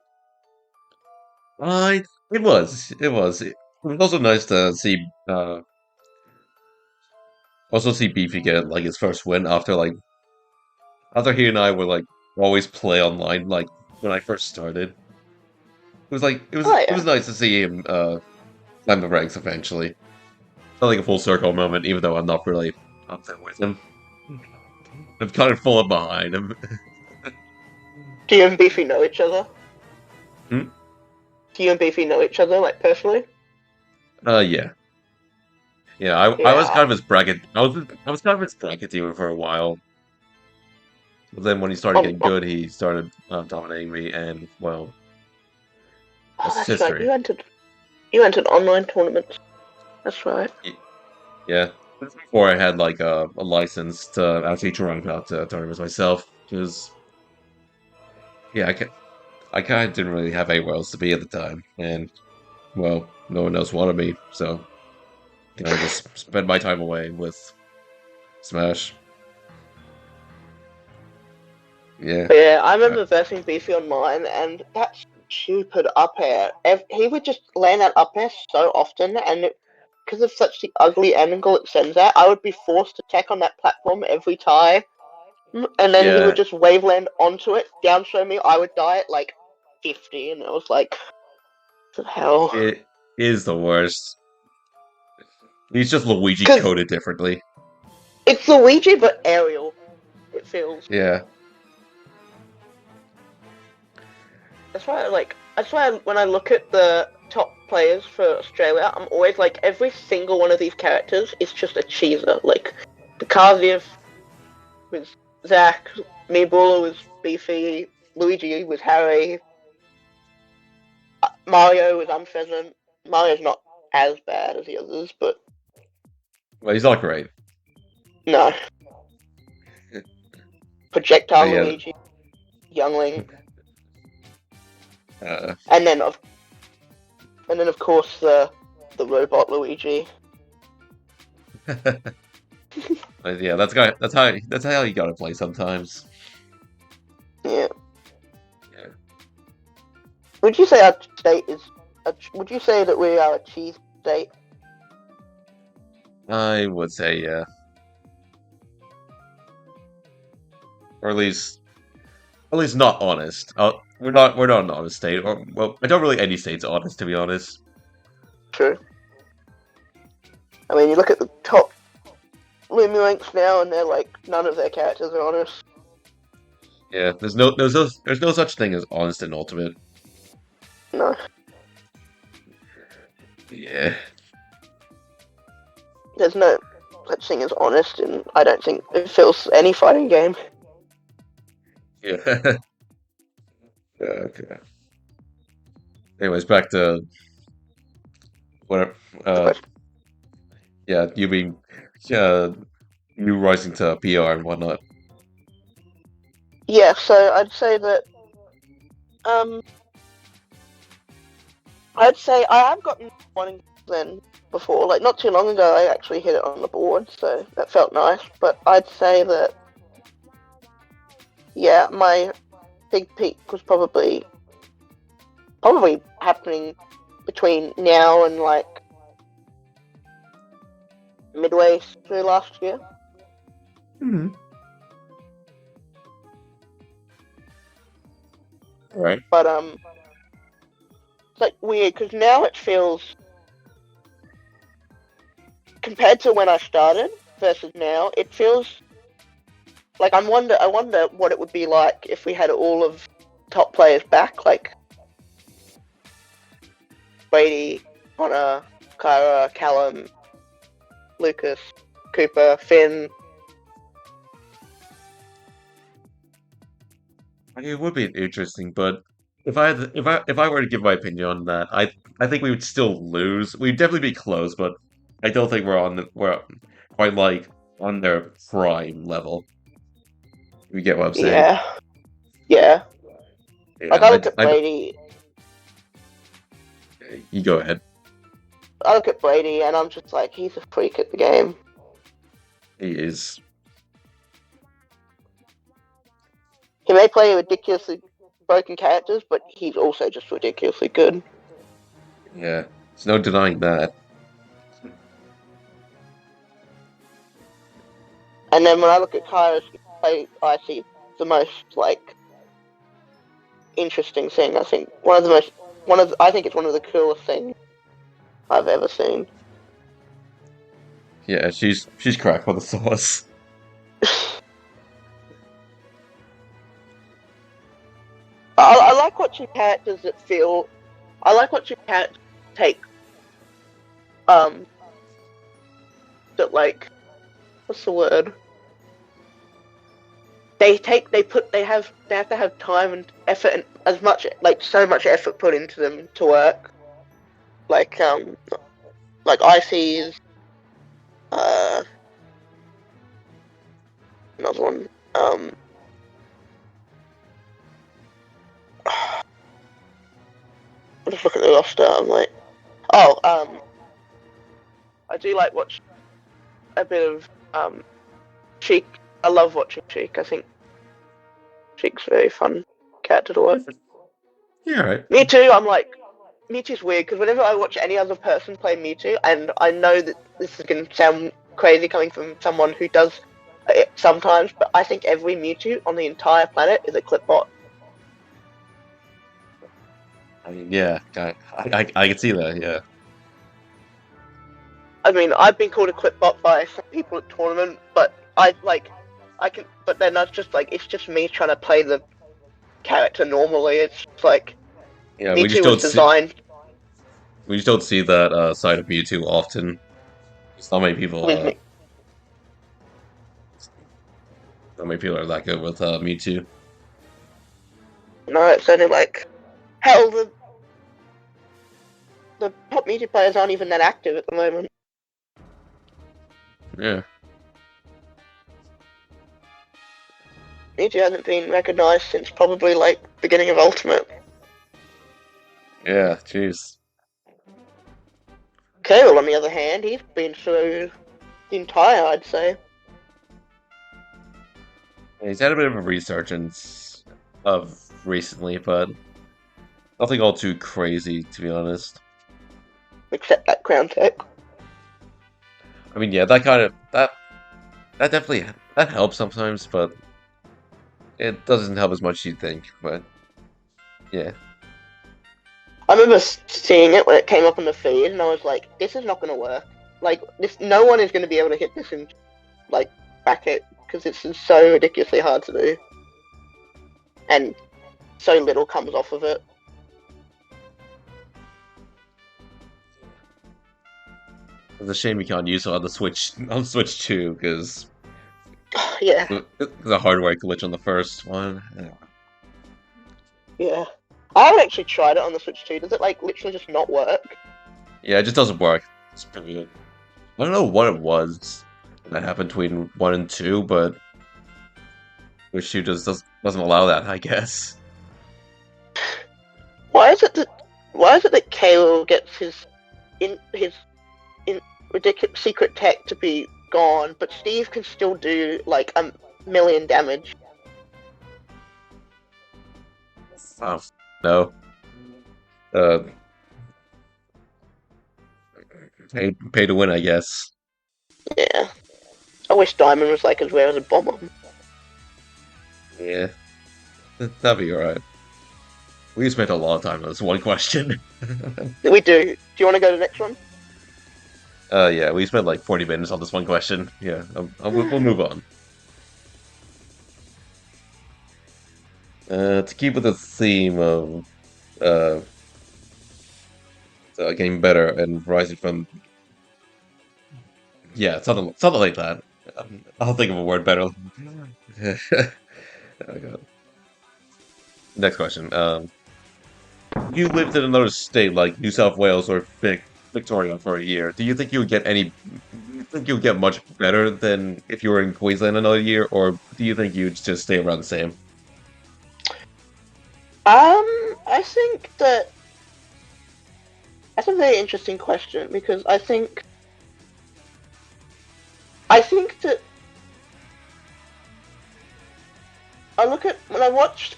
It was. It was. It was also nice to see. Also see Beefy get like his first win after he and I were like always play online like when I first started. It was like Oh it yeah. was nice to see him climb the ranks eventually. Felt like a full circle moment, even though I'm not really up there with him. I'm kind of falling behind him. Do you and Beefy know each other? Hmm? Do you and Beefy know each other, like personally? Yeah. Yeah, I was kind of his bracket. I was kind of his bracket teamer for a while. But then when he started getting good, he started dominating me, and well, that's that's right. history. You entered online tournaments. That's right. Yeah, this is before I had like a license to actually try out tournaments myself. Because yeah, I kind of didn't really have anywhere else to be at the time, and well, no one else wanted me, so you know, I just spent my time away with Smash. Yeah. But yeah, I remember versing Beefy on mine, and that stupid up air. He would just land that up air so often, and because of such the ugly angle it sends at, I would be forced to tech on that platform every time, and then he Yeah, would just waveland onto it, down show me. I would die at like 50, and it was like, what the hell? it is the worst. He's just Luigi Because coded differently. it's Luigi, but aerial. It feels. Yeah. That's why when I look at the top players for Australia, I'm always like, every single one of these characters is just a cheeser. Like, Bukaziev with Zach, Mii with Beefy, Luigi with Harry, Mario with Unpheasant. Mario's not as bad as the others, but Well, he's not great. no. Projectile Yeah. Luigi, Youngling, Uh, and then of course the robot Luigi. yeah, that's how you gotta play sometimes. Yeah. Yeah. Would you say our state is? Would you say that we are a cheese state? I would say yeah. Or at least not honest. We're not an honest state. Or well, I don't really any state's honest to be honest. True. I mean, you look at the top Limuanks now, and they're like, none of their characters are honest. Yeah, there's no such thing as honest and ultimate. No. Yeah. There's no such thing as honest, and I don't think it feels any fighting game. Yeah. Okay. Anyways, back to whatever. The question. Yeah, you being, you rising to PR and whatnot. Yeah, so um, I'd say I have gotten one then before, like not too long ago. I actually hit it on the board, so that felt nice. But I'd say that, yeah, my big peak was probably happening between now and like midway through last year. Mm-hmm. All right. But it's like weird because now it feels, compared to when I started versus now, it feels like I wonder what it would be like if we had all of top players back, like Brady, Connor, Kyra, Callum, Lucas, Cooper, Finn. I mean, it would be interesting, but if I were to give my opinion on that, I think we would still lose. We'd definitely be close, but I don't think we're quite like on their prime level. You get what I'm saying? Yeah, yeah. Yeah, Like I look at Brady, you go ahead. and I'm just like, he's a freak at the game. He is. He may play ridiculously broken characters, but he's also just ridiculously good. Yeah, there's no denying that. And then when I look at Kyra's play, I see the most like interesting thing. I think I think it's one of the coolest things I've ever seen. Yeah, she's cracked with the sauce. I like watching characters that feel. I like watching characters take. That like, what's the word? They have to have time and effort and as much like so much effort put into them to work. Like Icy's, another one. I just look at the roster. I'm like, oh, I do like watch a bit of Cheek. I love watching Cheek. I think Cheek's a very fun character to watch. Yeah, right. Mewtwo, I'm like, Mewtwo's weird because whenever I watch any other person play Mewtwo, and I know that this is going to sound crazy coming from someone who does it sometimes, but I think every Mewtwo on the entire planet is a clipbot. I mean, yeah, I can see that. Yeah. I mean, I've been called a clipbot by some people at tournament, but but then that's just like, it's just me trying to play the character normally. It's like, Yeah, Mewtwo was designed. We just don't see that side of Mewtwo often. Just not many people. Not many people are that good with Mewtwo. No, it's only like, hell, the top Mewtwo players aren't even that active at the moment. Yeah. Mewtwo hasn't been recognized since probably like beginning of Ultimate. Yeah, jeez. Kale, on the other hand, he's been through the entire, I'd say. He's had a bit of a resurgence of recently, but nothing all too crazy, to be honest. Except that crown tech. I mean, yeah, that definitely that helps sometimes, but it doesn't help as much as you'd think. But yeah. I remember seeing it when it came up on the feed, and I was like, "This is not going to work. Like, no one is going to be able to hit this in like bracket because it's so ridiculously hard to do, and so little comes off of it." It's a shame you can't use it on the Switch 2, because Yeah, it's a hardware glitch on the first one. yeah. I haven't actually tried it on the Switch 2. Does it like literally just not work? Yeah, it just doesn't work. It's pretty good. I don't know what it was that happened between 1 and 2, but Switch 2 just doesn't allow that, I guess. Why is it that Kale gets his ridiculous secret tech to be gone, but Steve can still do like a million damage? Oh, no. Uh, pay to win, I guess. Yeah. I wish Diamond was like as rare as a bomber. Yeah, that'd be alright. We spent a lot of time on this one question. We do. Do you want to go to the next one? Yeah, we spent like 40 minutes on this one question. Yeah, we'll move on. To keep with the theme of getting better and rising from, yeah, something like that. I'll think of a word better. Oh, God. Next question. You lived in another state like New South Wales or Victoria for a year. Do you think you would get any? Do you think you would get much better than if you were in Queensland another year, or do you think you'd just stay around the same? I think that's a very interesting question because I think that I look at when I watch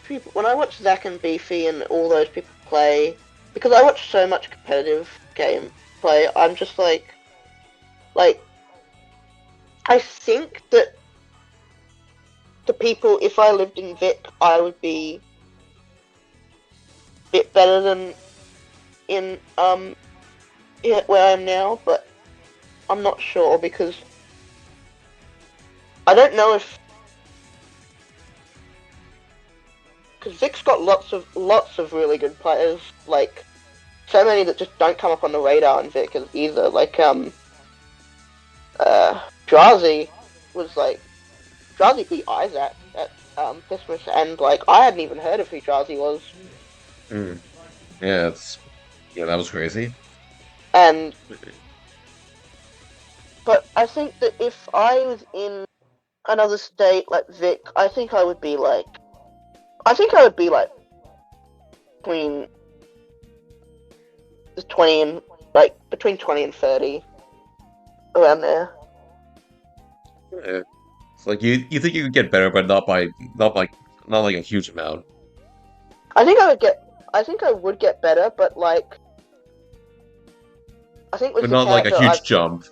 Zach and Beefy and all those people play, because I watch so much competitive game play. I'm just like I think that the people, if I lived in Vic, I would be a bit better than in yeah, where I am now, but I'm not sure because I don't know if because Vic's got lots of really good players, like so many that just don't come up on the radar in Vic either. Like Drazi beat Isaac at Christmas, and like I hadn't even heard of who Drazi was. Mm. Yeah, that was crazy. And but I think that if I was in another state like Vic, I think I would be like between the 20 and between 20 and 30 around there. Yeah. It's like you think you could get better, but not like a huge amount. I think I would get better, but like I think with But the not like a character huge jump.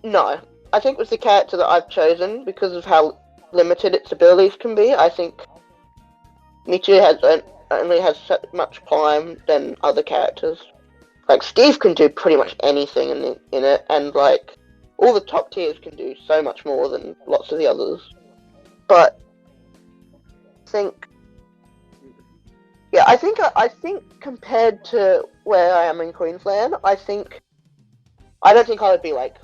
No, I think with the character that I've chosen, because of how limited its abilities can be, I think Mewtwo only has so much climb than other characters. Like Steve can do pretty much anything in it, and like all the top tiers can do so much more than lots of the others. But I think compared to where I am in Queensland, I don't think I would be like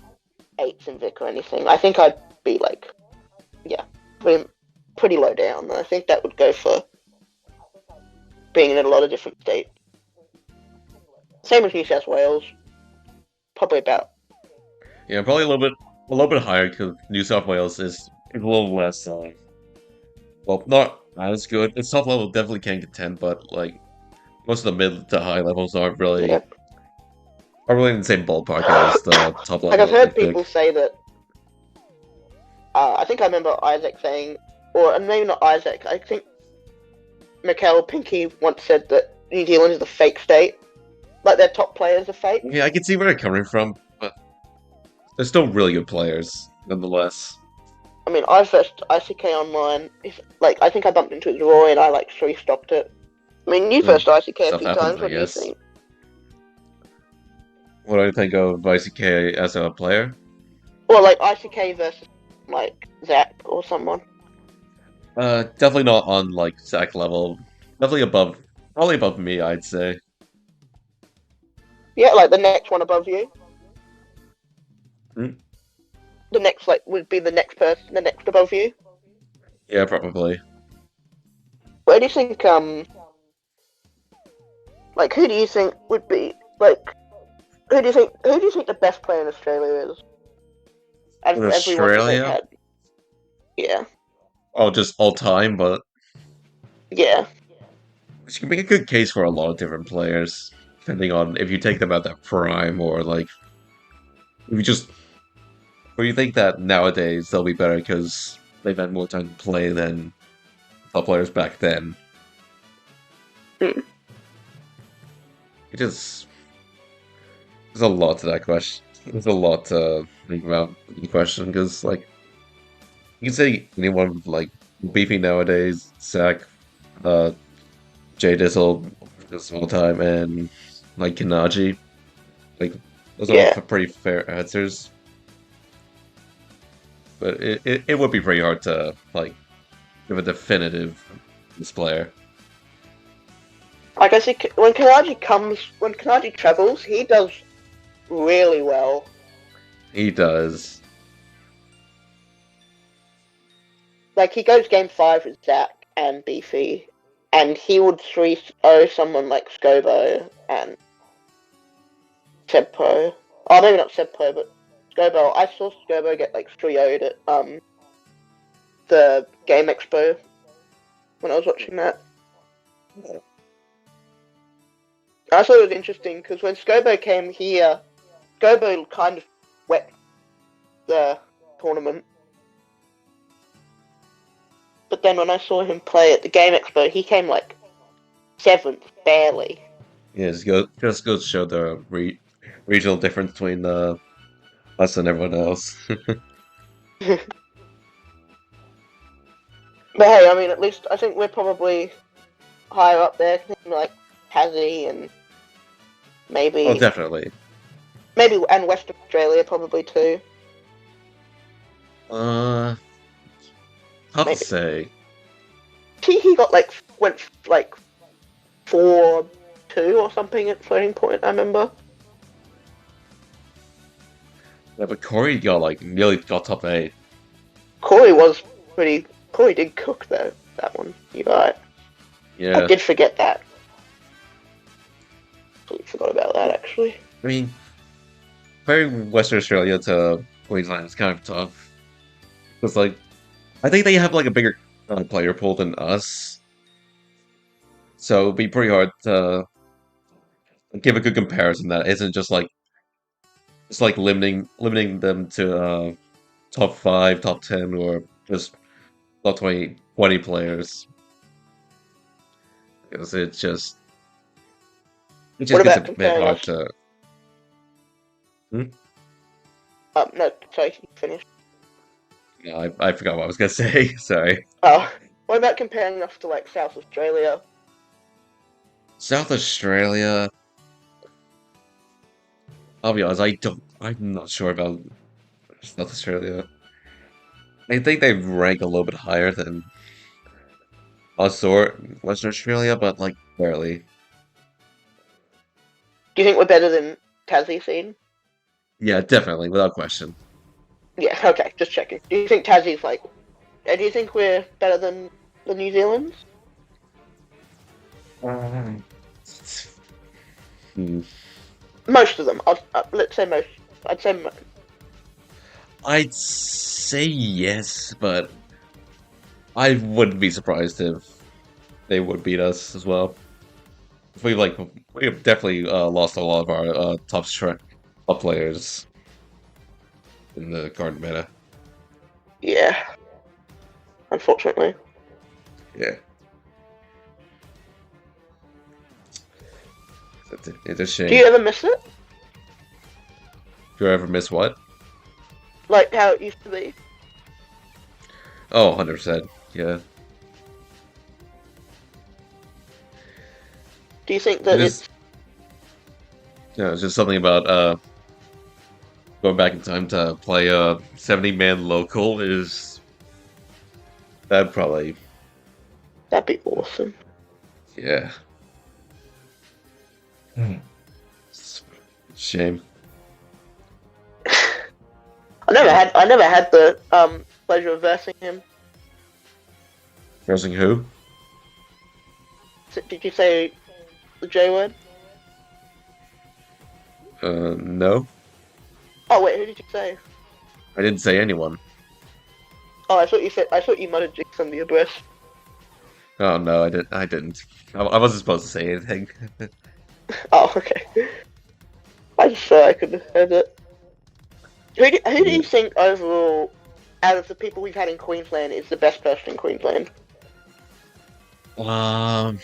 8s in Vic or anything. I think I'd be like, yeah, pretty low down. I think that would go for being in a lot of different states. Same with New South Wales. Probably about. Yeah, probably a little bit higher because New South Wales is a little less. Well, not as good. Its top level definitely can contend, but like most of the mid to high levels aren't really Yeah. in the same ballpark as the top level. Like I've heard people say that. I think I remember Isaac saying, or maybe not Isaac. I think Mikhail Pinky once said that New Zealand is a fake state. Like their top players are fake. Yeah, I can see where they're coming from, but they're still really good players nonetheless. I mean, I first ICK online. I think I bumped into it Roy and I like 3-stopped it. I mean, you first ICK a few times. What do you think? What do I think of ICK as a player? Well, like ICK versus like Zach or someone. Definitely not on like Zach level. Definitely probably above me, I'd say. Yeah, like the next one above you. Hmm? The next would be the next person, the next above you. Yeah, probably. Where do you think who do you think would be who do you think the best player in Australia is? And In for everyone that they've Australia, had. Yeah. oh, just all time, but Yeah. you can make a good case for a lot of different players, depending on if you take them at their prime or like if you just or you think that nowadays they'll be better because they've had more time to play than top players back then. Hmm. It just there's a lot to that question. There's a lot to think about the question because like you can say anyone like beefy nowadays, Sack, uh, J Dizzle, this whole time, and like Kanaji. Like those are all Yeah. pretty fair answers, but it would be pretty hard to like give a definitive this player. I guess when Kanaji travels, he does really well. He does. Like he goes game 5 with Zach and Beefy, and he would 3-0 someone like Scobo and Sebpro. Oh, maybe not Sebpro, but Scobo. I saw Scobo get like 3-0'd at the Game Expo when I was watching that. I thought it was interesting because when Scobo came here, Scobo kind of wet the tournament. But then when I saw him play at the Game Expo, he came like 7th, barely. Yeah, just goes to show the regional difference between us and everyone else. But hey, I mean, at least I think we're probably higher up there, like Tassie and Oh, maybe definitely. and West Australia probably too. Uh, Hard to Maybe say. he got went like 4-2 or something at floating point. I remember. Yeah, but Corey got like nearly got top 8. Corey was pretty. Corey did cook though. That one, you're right. I Yeah, did forget that. Completely forgot about that actually. I mean, comparing Western Australia to Queensland is kind of tough. Because like, I think they have like a bigger player pool than us, so it'd be pretty hard to give a good comparison that isn't just like limiting them to top 5, top 10, or just top 20 players. Because it What just gets a about bit comparing hard us? to. Hmm? No, sorry, you finish. Yeah, I forgot what I was gonna say. Sorry. Oh, what about comparing us to like South Australia? South Australia. I'll be honest. I'm not sure about South Australia. I think they rank a little bit higher than us or Western Australia, but like barely. Do you think we're better than Tassie scene? Yeah, definitely, without question. Yeah, okay, just checking. Do you think Tassie's like? Do you think we're better than the New Zealand's? Hmm. Most of them. Let's say most. I'd say I'd say yes, but I wouldn't be surprised if they would beat us as well. We've definitely lost a lot of our top players in the current meta. yeah. Unfortunately. Yeah, it's a Do you shame. ever miss it? Do you ever miss what? Like how it used to be? Oh, 100%. Yeah. Do you think It that is, it's it's just something about going back in time to play a 70-man local is that probably, that'd be awesome? yeah. It's a shame. I never had the pleasure of versing him. Versing who? Did you say the J word? No. Oh wait, who did you say? I didn't say anyone. Oh, I thought you muttered Jinx under your breath. Oh no, I didn't. I wasn't supposed to say anything. Oh, okay. I just thought I could have heard it. Who do you think overall, out of the people we've had in Queensland, is the best person in Queensland? Well,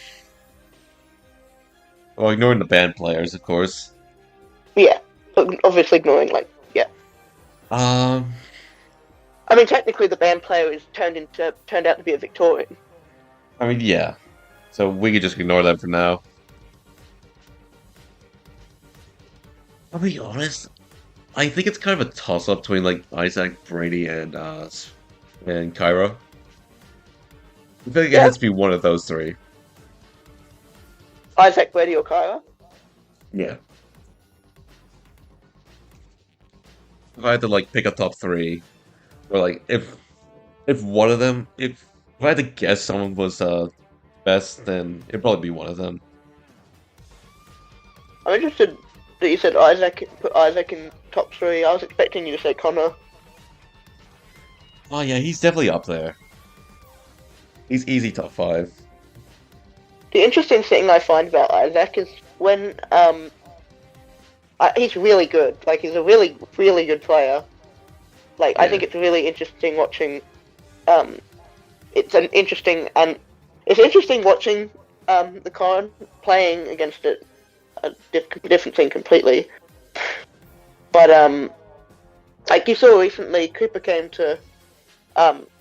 ignoring the band players, of course. Yeah, obviously ignoring yeah. Um, I mean, technically, the band player is turned out to be a Victorian. I mean, yeah. So we could just ignore that for now. I'll be honest. I think it's kind of a toss-up between like Isaac, Brady, and Kyra. I feel like it has to be one of those three. Isaac, Brady, or Kyra? Yeah. If I had to like pick a top three, or like if one of them, if I had to guess someone was best, then it'd probably be one of them. I'm interested that you said Isaac, put Isaac in top three. I was expecting you to say Connor. Oh yeah, he's definitely up there. He's easy top 5. The interesting thing I find about Isaac is when he's really good. Like he's a really good player. Like I think it's really interesting watching. It's interesting watching the con playing against a different thing completely. But like you saw recently, Cooper came to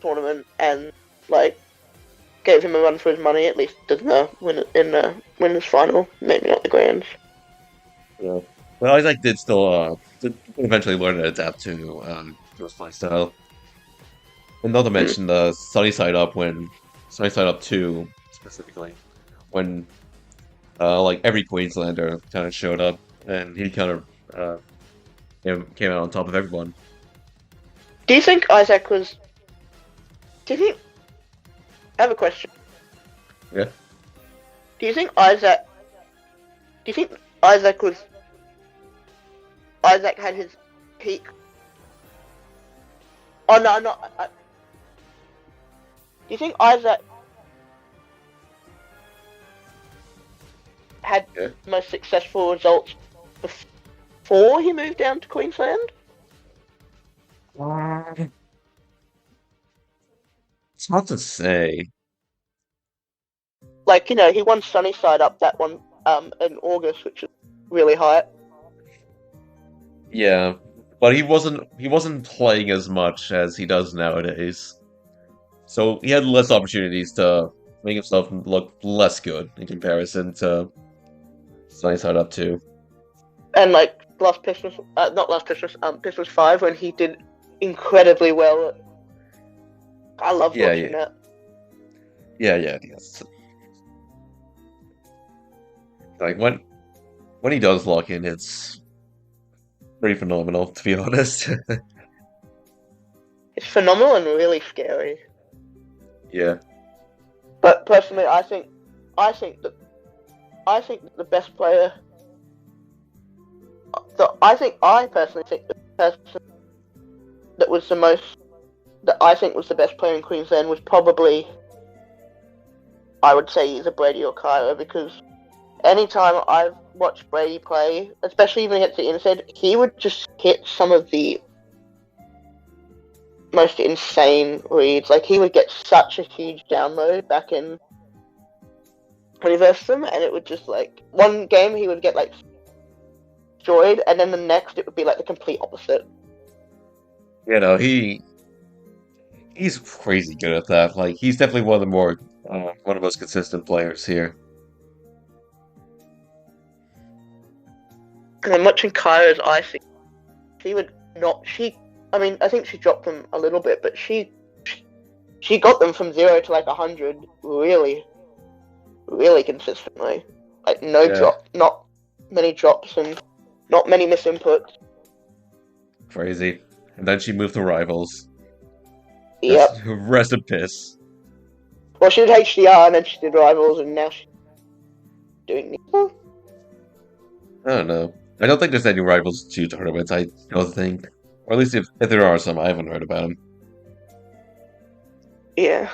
tournament and like gave him a run for his money. At least in the winners final, maybe not the grands. Yeah. But Isaac did still did eventually learn to adapt to his play style. And not to mention the Sunny Side Up 2 specifically, when like every Queenslander kind of showed up and he kind of came out on top of everyone. Do you think Isaac was? Do you think? I have a question. Yeah. Do you think Isaac was? Isaac had his peak. Oh no, I'm not. Do you think Isaac had most successful results before he moved down to Queensland? It's hard to say. Like, you know, he won Sunny Side Up that one in August, which is really high. Yeah, but he wasn't playing as much as he does nowadays. So he had less opportunities to make himself look less good in comparison to Sunny Side Up 2. And like last Christmas, not last Christmas, Christmas 5 when he did incredibly well. I love watching that. Yeah, yes. Like when he does lock in, it's pretty phenomenal, to be honest. It's phenomenal and really scary. Yeah. But personally, I think that the best player. I personally think the person that was the most that I think was the best player in Queensland was probably, I would say, either Brady or Kyra, because anytime I've watched Brady play, especially even against the inside, he would just hit some of the most insane reads. Like, he would get such a huge download back in when he versed them, and it would just, like, one game he would get, like, destroyed, and then the next it would be, like, the complete opposite. You know, he's crazy good at that. Like, he's definitely one of the most consistent players here. And I'm watching Kyra's icing. She would not. I mean, I think she dropped them a little bit, but she got them from 0 to like 100 really, really consistently. Like no drop, not many drops, and not many misinputs. Crazy. and then she moved to Rivals. Yep. Just rest in piss. Well, she did HDR and then she did Rivals, and now she's doing Neo. I don't know. I don't think there's any Rivals 2 tournaments, I don't think. Or at least if there are some, I haven't heard about them. Yeah.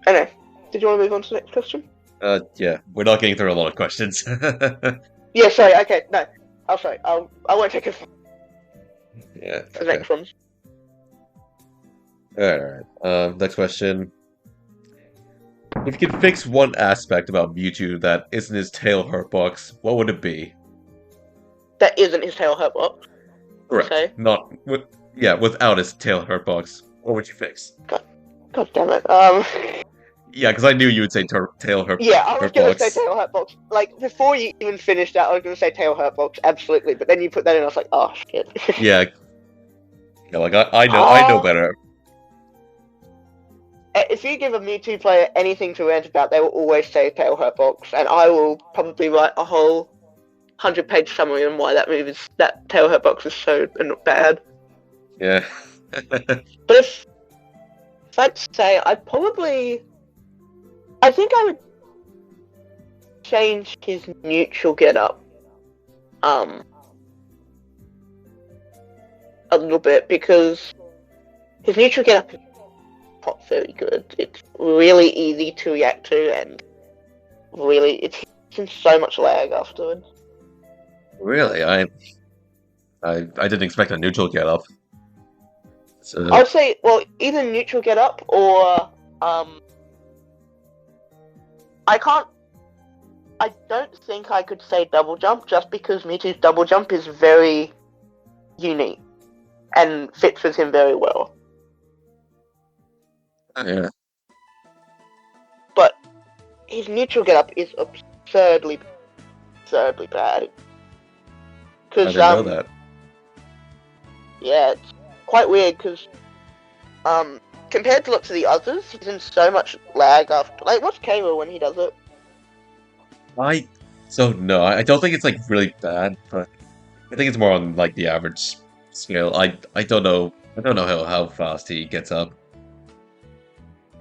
Anyway, did you want to move on to the next question? Yeah. We're not getting through a lot of questions. Yeah, sorry, okay, no. Oh, sorry, I won't take it for Yeah. the next ones. Alright. Next question. If you could fix one aspect about Mewtwo that isn't his tail hurtbox, what would it be? That isn't his tail hurtbox. Correct. Okay. Without his tail hurtbox, what would you fix? God damn it. Yeah, because I knew you would say tail hurtbox. Yeah, I was going to say tail hurtbox. Like, before you even finished that, I was going to say tail hurtbox, absolutely. But then you put that in, I was like, oh, shit. Yeah. Yeah, like, I know better. If you give a Mewtwo player anything to rant about, they will always say tail hurtbox, and I will probably write a whole 100-page summary on why that tail hurtbox is so bad. Yeah. But if I'd say, I think I would change his neutral getup a little bit, because his neutral getup is not very good. It's really easy to react to, and really it's in so much lag afterwards. Really? I didn't expect a neutral get up. So... I would say, well, either neutral getup or I don't think I could say double jump, just because Mewtwo's double jump is very unique and fits with him very well. Yeah. But his neutral getup is absurdly bad. I didn't know that. Yeah, it's quite weird, because compared to lots of the others, he's in so much lag after. Like, what's K-Rool when he does it? I don't think it's like really bad, but I think it's more on like the average scale. I don't know how fast he gets up.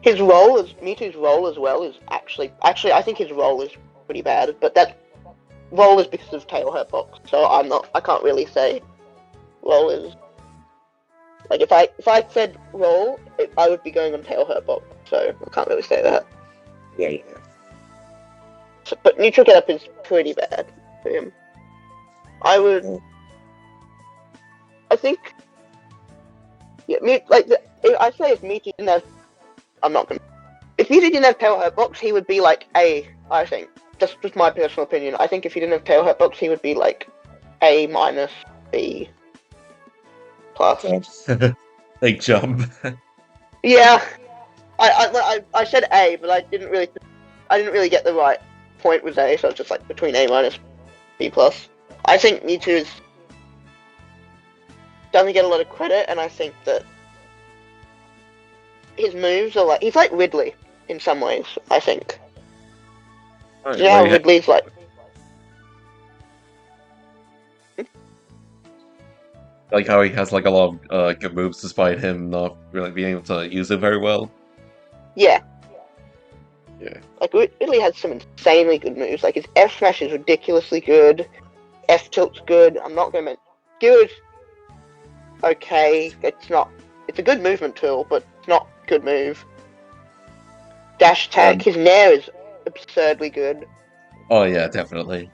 His roll is Mewtwo's roll as well is actually I think his roll is pretty bad, but that roll is because of tail hurtbox. So I can't really say roll is like if I said roll, I would be going on tail hurtbox. So I can't really say that. Yeah. So, but neutral getup is pretty bad for him. I think, yeah, I say if Mewtwo didn't have, if Mewtwo didn't have tail hurtbox, he would be like A, I think. Just my personal opinion. I think if he didn't have tail hurtbox, he would be like A minus, B plus. Like jump. Yeah, I said A, but I didn't really get the right point with A, so it's just like between A minus, B plus. I think Mewtwo doesn't get a lot of credit, and I think that his moves are like, he's like Ridley in some ways, I think. You know how Ridley's like... Like how he has like a lot of good moves despite him not really being able to use it very well. Yeah. Yeah. Like, Ridley has some insanely good moves. Like, his F smash is ridiculously good. F tilt's good. I'm not gonna... Good. Okay. It's a good movement tool, but it's not a good move. Dash attack. His Nair is absurdly good. Oh yeah, definitely.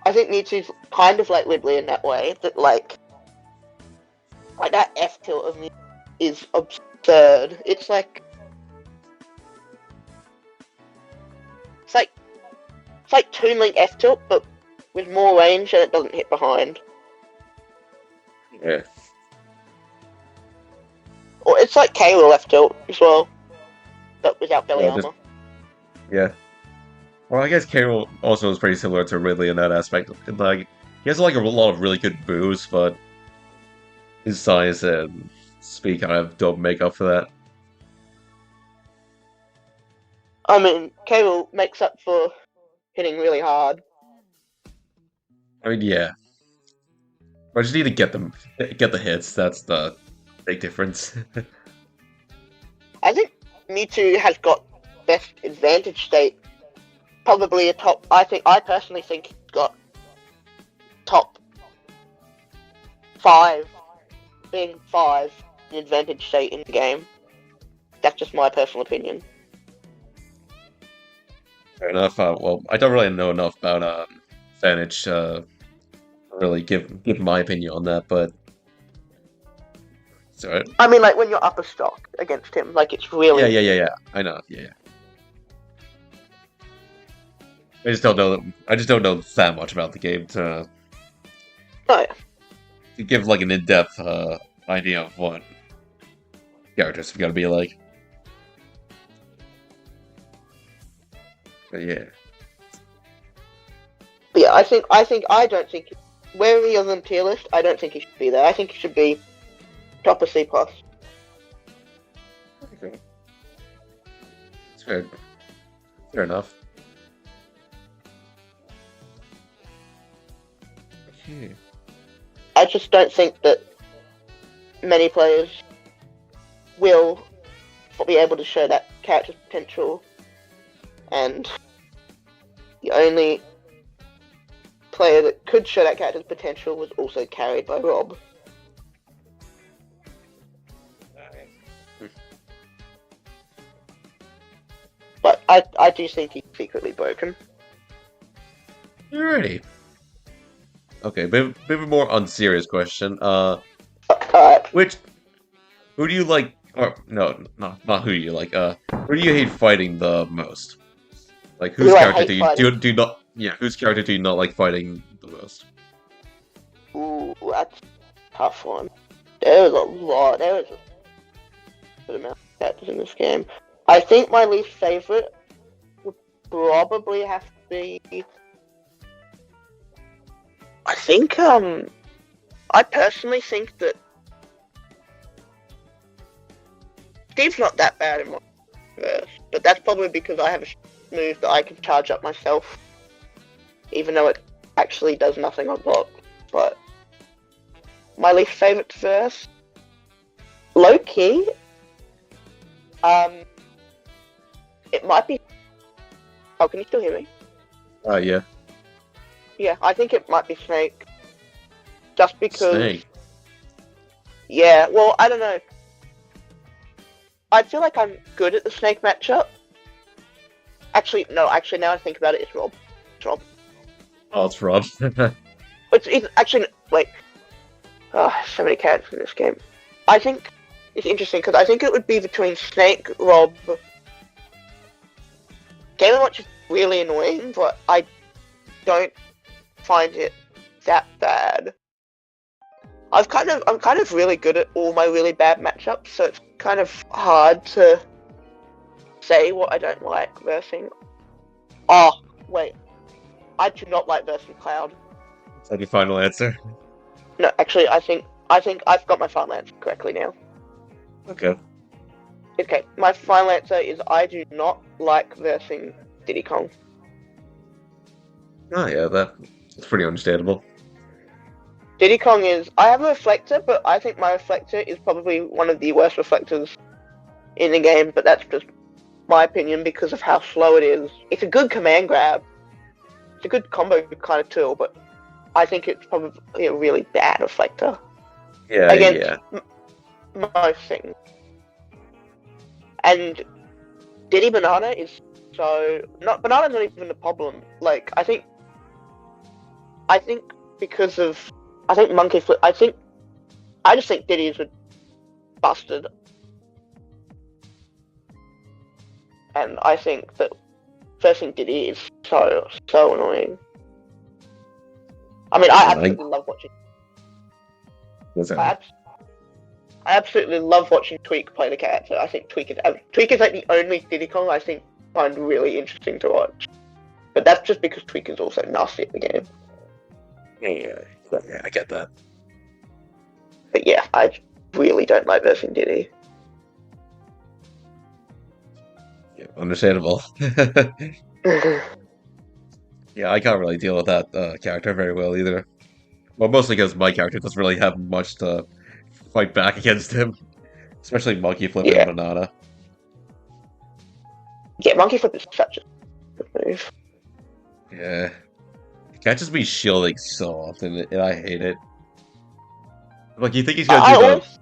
I think Mewtwo's kind of like Ridley in that way, that like that F tilt of Mewtwo is absurd. It's like Toon Link F tilt, but with more range and it doesn't hit behind. Yeah. Or it's like K-Rool F tilt as well, but without belly armor. Yeah. Well, I guess K-Rool also is pretty similar to Ridley in that aspect. Like, he has like a lot of really good moves, but his size and speed kind of don't make up for that. I mean, K-Rool makes up for hitting really hard. I mean, yeah. Or just need to get the hits. That's the big difference. I think Mewtwo has got best advantage state. Probably a top. I personally think he's got top 5, being 5 in advantage state in the game. That's just my personal opinion. Fair enough. Well, I don't really know enough about Vantage to really give my opinion on that, but it's alright. I mean, like when you're upper stock against him, like it's really Yeah. I know. Yeah. I just don't know. I just don't know that much about the game to give like an in-depth idea of what characters have got to be like. But yeah. But yeah, I don't think where he is on tier list. I don't think he should be there. I think he should be top of C+. Okay. It's fair enough. Okay. I just don't think that many players will be able to show that character's potential, and the only player that could show that character's potential was also carried by Rob. But I do think he's secretly broken. Alrighty. Okay, bit of a more unserious question. Who do you like? Or no, not who do you like. Who do you hate fighting the most? Like whose character do you not? Yeah, whose character do you not like fighting the most? Ooh, that's a tough one. There is a lot. There is a good amount of characters in this game. I think my least favorite would probably have to be. I personally think that Steve's not that bad in my verse, but that's probably because I have a move that I can charge up myself, even though it actually does nothing on block. But my least favorite verse, low key, it might be. Oh, can you still hear me? Yeah. Yeah, I think it might be Snake. Just because. Snake. Yeah, well, I don't know. I feel like I'm good at the Snake matchup. Actually, no, now I think about it, it's Rob. It's Rob. Oh, it's Rob. It's actually, wait. Oh, so many characters in this game. I think it's interesting because I think it would be between Snake, Rob. Game & Watch is really annoying, but I don't find it that bad. I'm kind of really good at all my really bad matchups, so it's kind of hard to say what I don't like versing. Oh, wait. I do not like versing Cloud. Is that your final answer? No, actually, I think I've got my final answer correctly now. Okay. Okay, my final answer is I do not like versing Diddy Kong. Oh yeah, that's pretty understandable. Diddy Kong is... I have a reflector, but I think my reflector is probably one of the worst reflectors in the game, but that's just my opinion because of how slow it is. It's a good command grab. It's a good combo kind of tool, but I think it's probably a really bad reflector. Yeah, against most things. And Diddy Banana is so... Banana's not even the problem. Like, I think because of... I think Monkey Flip... I just think Diddy is busted. And I think that versing Diddy is so annoying. I mean, I absolutely love watching... I absolutely love watching Tweak play the character. I think Tweak is like the only Diddy Kong I find really interesting to watch. But that's just because Tweak is also nasty at the game. Yeah, I get that. But yeah, I really don't like versing Diddy. Yeah, understandable. Yeah, I can't really deal with that character very well either. Well, mostly because my character doesn't really have much to fight back against him, especially Monkey Flip and Yeah, Banana. yeah, Monkey Flip is such a good move. Yeah. It catches me shielding so often, and I hate it. Like, you think he's gonna I always,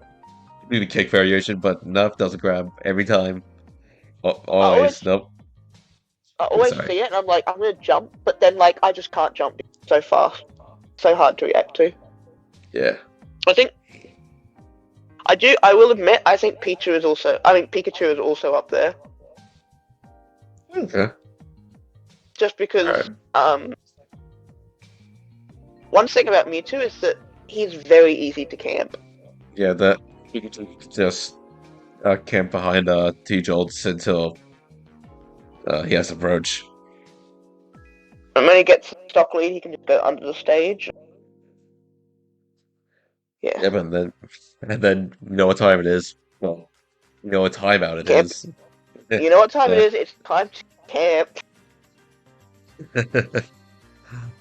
do the kick variation, but nope, doesn't grab every time. I Always, always, nope. I I'm always sorry. see it, and I'm like, I'm gonna jump, but then like I just can't jump so fast, so hard to react to. Yeah. I think I do. I will admit, I think Pikachu is also. I mean, Pikachu is also up there, Okay. just because. Alright. One thing about Mewtwo is that he's very easy to camp. Yeah, that you can just camp behind T-Jolts until he has approach. And when he gets stock lead, he can just go under the stage. Yeah. Yeah, but then you know what time it is. Well, you know what timeout it Camp. is. You know what time it Yeah. is? It's time to camp.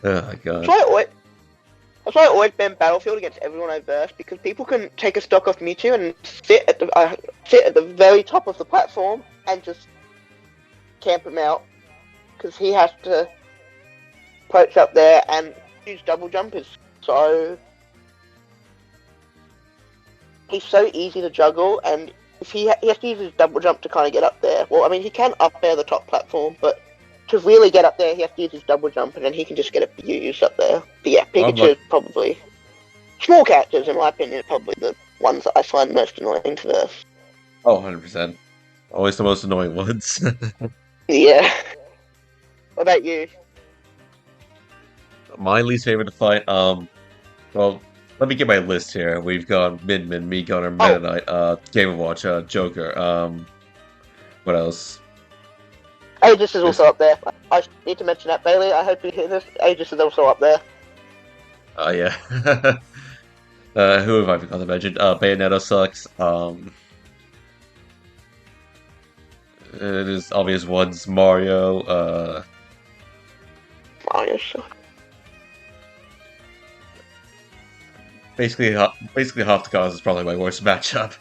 Oh my god. That's why I always ban Battlefield against everyone I verse, because people can take a stock off Mewtwo and sit at the very top of the platform and just camp him out, because he has to approach up there, and use double jump is so. He's so easy to juggle, and if he has to use his double jump to kind of get up there. Well, I mean, he can up air the top platform, but to really get up there, he has to use his double jump, and then he can just get abused up there. But yeah, Pikachu is probably... Small characters, in my opinion, are probably the ones that I find most annoying to verse. Oh, 100%. Always the most annoying ones. Yeah. What about you? My least favorite to fight, well, let me get my list here. We've got Min, Mii Gunner, Meta Knight, Game & Watch, Joker, what else? Aegis is also up there. I need to mention that, Bailey. I hope you hear this. Aegis is also up there. Oh, yeah. Who have I forgot to mention? Bayonetta sucks. It is obvious ones. Mario, Mario sucks. basically half the cause is probably my worst matchup.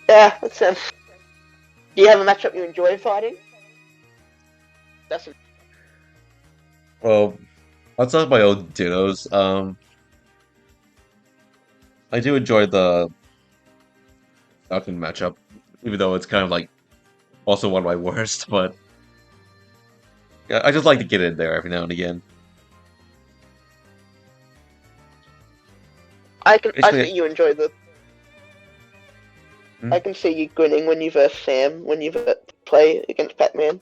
Yeah, that's Do you have a matchup you enjoy fighting? That's Well, outside of my own Dittos, I do enjoy the Falcon matchup, even though it's kind of like also one of my worst, but yeah, I just like to get in there every now and again. I Basically, see you enjoy the. Hmm? I can see you grinning when you verse Sam when you play against Pac-Man.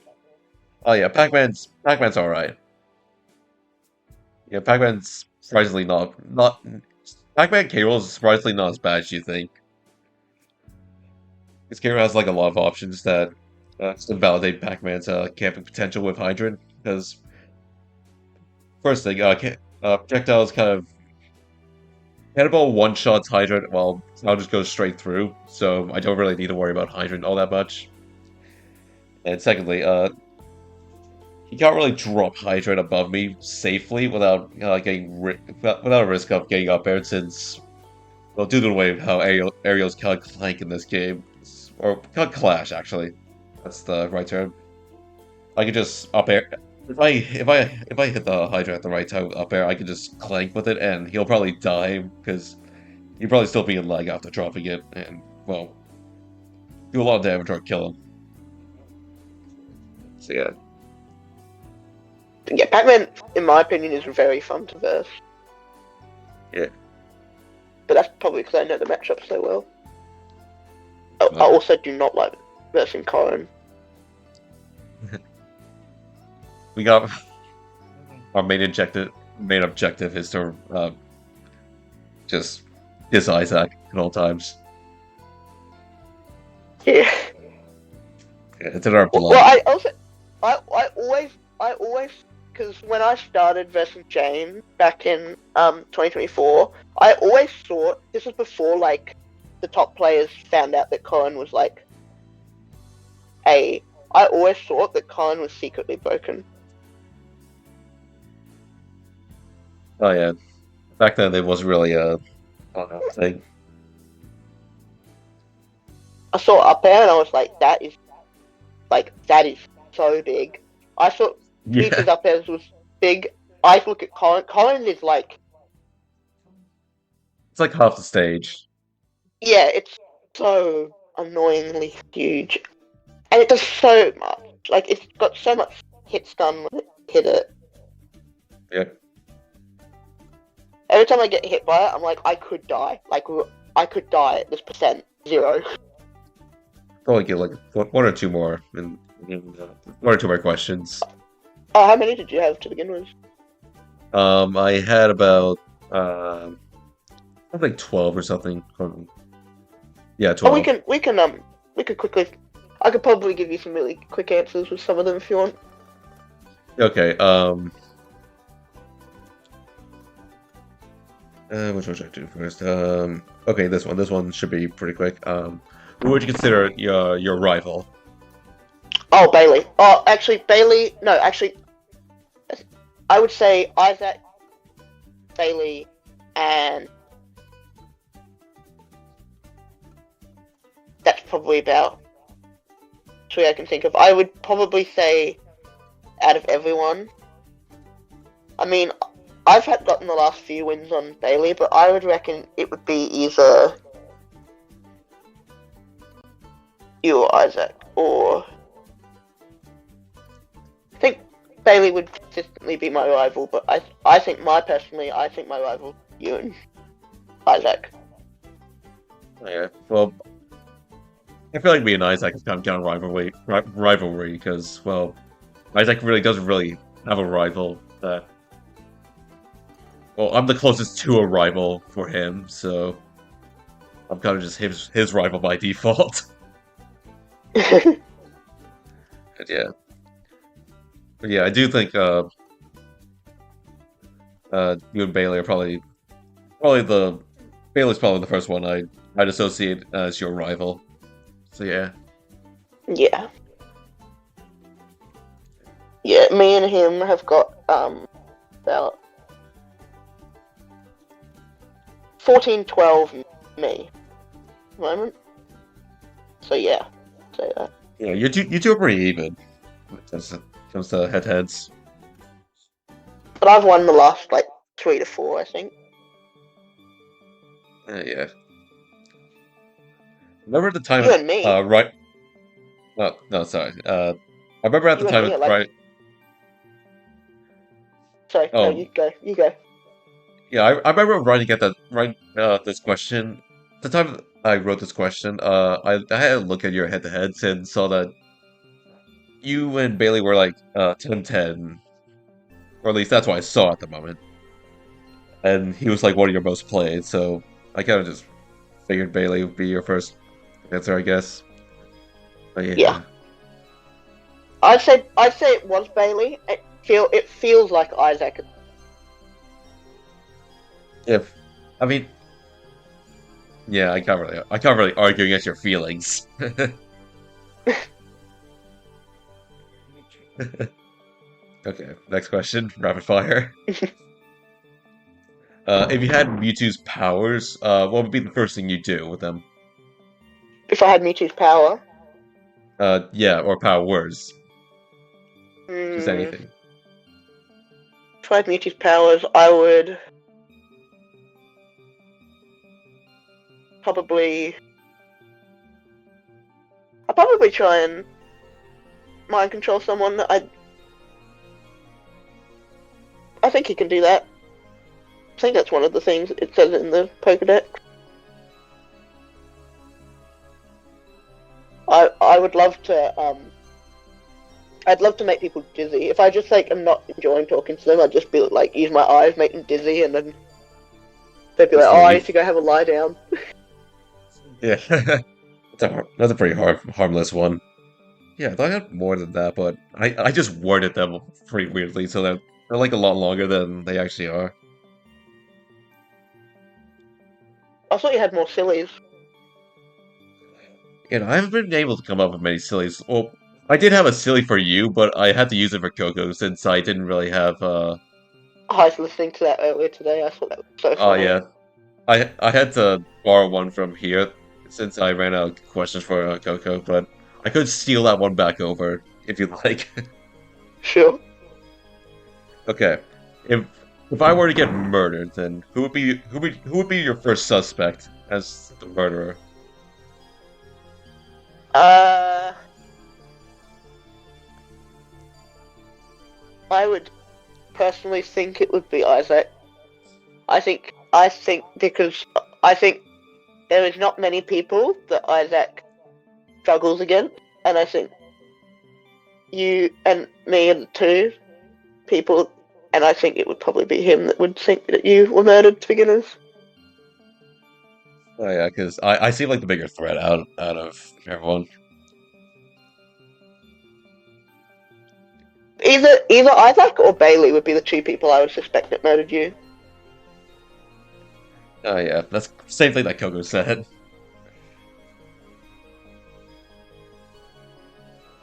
Oh yeah, Pac-Man's all right. Yeah, Pac-Man's surprisingly not Pac-Man K-Rool is surprisingly not as bad as you think. This K-Rool has like a lot of options that invalidate Pac-Man's camping potential with Hydrant. Because first thing, projectiles kind of Cannonball one-shots Hydrant, well, I'll just go straight through, so I don't really need to worry about Hydrant all that much. And secondly, he can't really drop Hydrant above me safely without without a risk of getting up air, since, well, due to the way how Aerials can't clank in this game, or can't clash actually, that's the right term. I can just up air. If I hit the Hydra at the right time up air, I can just clank with it, and he'll probably die because he'll probably still be in lag after dropping it, and well, do a lot of damage or kill him. So yeah. Yeah, Pac-Man, in my opinion, is very fun to verse. Yeah. But that's probably because I know the matchup so well. I also do not like versing Corrin. We got our main objective is to just diss Isaac at all times. Yeah. Yeah, it's in our blood. Well, I always, because when I started versing Jane back in 2024, I always thought, this was before like the top players found out that Corrin was like I always thought that Corrin was secretly broken. Oh yeah, back then it was really a, I don't know, thing. I saw it up there and I was like, that is so big. I thought Mewtwo's Yeah, up there was big. I look at Colin. Colin is like, it's like half the stage. yeah, it's so annoyingly huge, and it does so much. Like it's got so much hit stun when it hit it. Yeah, Every time I get hit by it, I'm like, I could die. Like I could die at this percent 0. probably get like one or two more, and one or two more questions. Oh, how many did you have to begin with? I had about I think 12 or something. Yeah, Oh, 12. we could quickly. I could probably give you some really quick answers with some of them if you want. Okay, which one should I do first? Okay, this one. This one should be pretty quick. Who would you consider your rival? Oh, Bailey. Oh, actually, Bailey. No, actually, I would say Isaac, Bailey, and that's probably about three I can think of. I would probably say out of everyone. I mean, I've gotten the last few wins on Bailey, but I would reckon it would be either you or Isaac, or I think Bailey would consistently be my rival, but I think my rival you and Isaac. Yeah, well, I feel like me and Isaac has come down rivalry because, well, Isaac really doesn't really have a rival that. Well, I'm the closest to a rival for him, so I'm kind of just his rival by default. But yeah. But yeah, I do think you and Bailey are probably Bailey's probably the first one I'd associate as your rival. So yeah. Yeah. Yeah, me and him have got about 14-12 me at the moment. So yeah, say that. Yeah, you two are pretty even when it comes to head-to-heads. But I've won the last like 3 to 4, I think. Yeah. Remember at the time, You and me. right? No, sorry. I remember at the You and time, me are like- right? Sorry, no, Oh. you go. You go. Yeah, I remember writing this question. The time I wrote this question, I had a look at your head-to-heads and saw that you and Bailey were like 10-10, or at least that's what I saw at the moment. And he was like one of your most played, so I kind of just figured Bailey would be your first answer, I guess. But yeah. Yeah. I'd say it was Bailey. It feels like Isaac. I mean, yeah, I can't really argue against your feelings. Okay, next question, rapid fire. If you had Mewtwo's powers, what would be the first thing you do with them? If I had Mewtwo's power. Yeah, or powers. Just anything. If I had Mewtwo's powers, I would probably try and mind control someone. I think he can do that. I think that's one of the things it says in the Pokedex. I would love to I'd love to make people dizzy. If I just like am not enjoying talking to them, I'd just be like use my eyes, make them dizzy, and then they'd be like, "Oh, I need to go have a lie down." Yeah, that's a pretty harmless one. Yeah, I thought I had more than that, but I just worded them pretty weirdly, so they're like a lot longer than they actually are. I thought you had more sillies. And I haven't been able to come up with many sillies. Well, I did have a silly for you, but I had to use it for Coco since I didn't really have Oh I was listening to that earlier today. I thought that was so Oh funny. yeah, I had to borrow one from here since I ran out of questions for Coco, but I could steal that one back over if you'd like. Sure. Okay, if if I were to get murdered, then who would be your first suspect as the murderer? Uh, I would personally think it would be Isaac. I think because I think there is not many people that Isaac struggles against, and I think you and me are the two people, and I think it would probably be him that would think that you were murdered to begin with. Oh yeah, because I seem like the bigger threat out of everyone. Either Isaac or Bailey would be the two people I would suspect that murdered you. Oh yeah, that's the same thing that Coco said.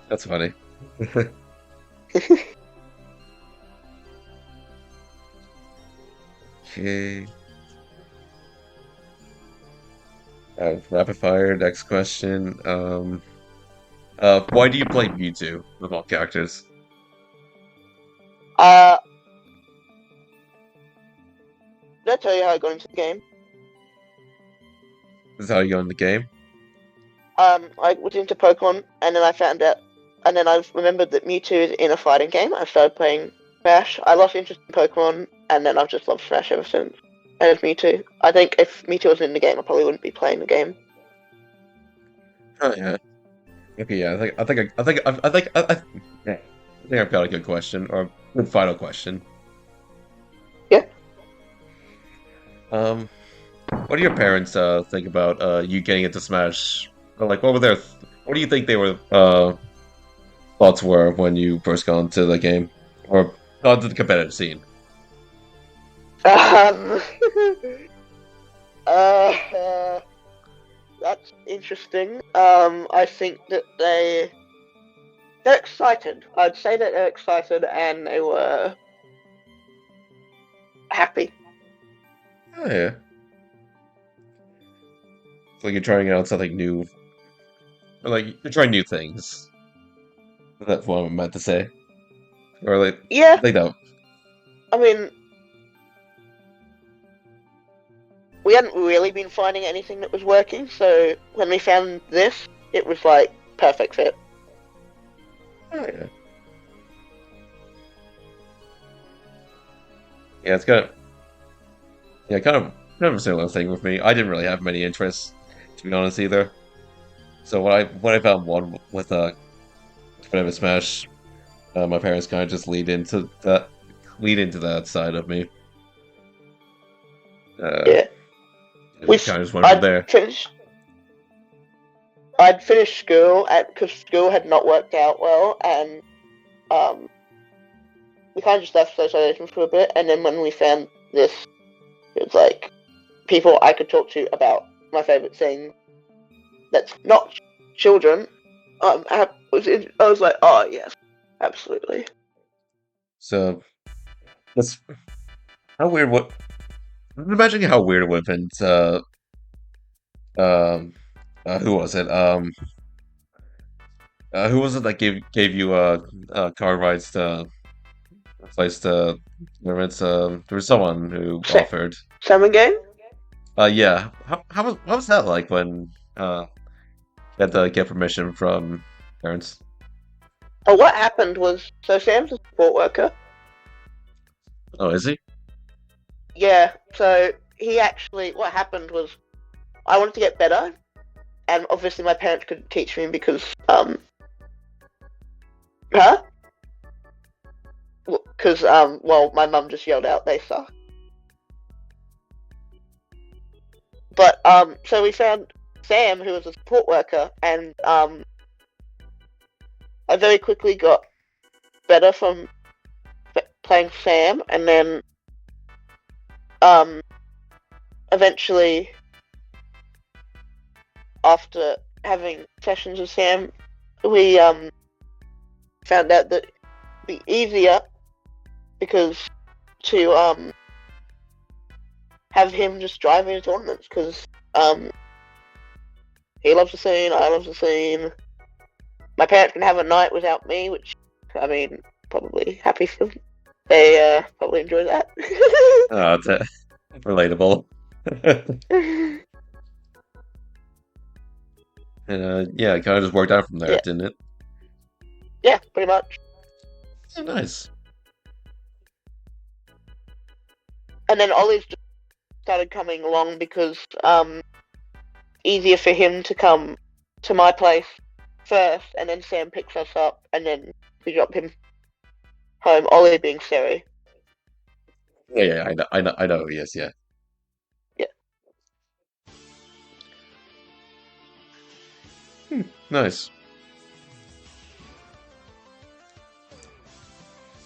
That's funny. Okay. Rapid fire. Next question. Why do you play Mewtwo of all characters? Uh, did I tell you how I got into the game? This is how you go in the game. I was into Pokemon, and then I found out, and then I remembered that Mewtwo is in a fighting game. I started playing Smash. I lost interest in Pokemon, and then I've just loved Smash ever since. And it's Mewtwo. I think if Mewtwo wasn't in the game, I probably wouldn't be playing the game. Oh yeah. Okay, yeah. I think I've got a good question or a good final question. Yeah. What do your parents think about you getting into Smash? Or, like, what do you think they were thoughts were when you first got into the game or got into the competitive scene? Um, uh, that's interesting. I think that they're excited. I'd say that they're excited and they were happy. Oh yeah. It's like you're trying out something new. Or like you're trying new things. That's what I meant to say. Or like Yeah, they don't. I mean, we hadn't really been finding anything that was working, so when we found this, it was like perfect fit. Oh yeah. Yeah, it's got yeah, kind of a similar thing with me. I didn't really have many interests, to be honest, either. So when I found one with a competitive Smash, my parents kind of just lead into that side of me. Yeah, And which kind of just went from there. I'd finished school because school had not worked out well, and um, we kind of just left socialization for a bit. And then when we found this, it was like people I could talk to about my favorite thing. That's not children. I was like, oh yes, absolutely. So that's how weird. What imagine how weird it would have been to um who was it? Who was it that gave you car rides to a place to tournaments? There was someone who offered. Summer game. Yeah. How was that like when you had to get permission from parents? Oh, what happened was so Sam's a support worker. Oh, is he? Yeah, so he actually what happened was I wanted to get better, and obviously my parents couldn't teach me because huh? Because well, my mum just yelled out they suck. But so we found Sam, who was a support worker, and I very quickly got better from playing Sam, and then eventually, after having sessions with Sam, we found out that it'd be easier because to have him just drive me to tournaments because he loves the scene, I love the scene. My parents can have a night without me, which I mean, probably happy for them. They probably enjoy that. Oh, it's relatable. And yeah, it kind of just worked out from there, Yeah. didn't it? Yeah, pretty much. Oh, nice. And then Ollie's just started coming along because easier for him to come to my place first, and then Sam picks us up, and then we drop him home. Ollie being Seri. Yeah, I know. Yes, yeah. Yeah. Nice.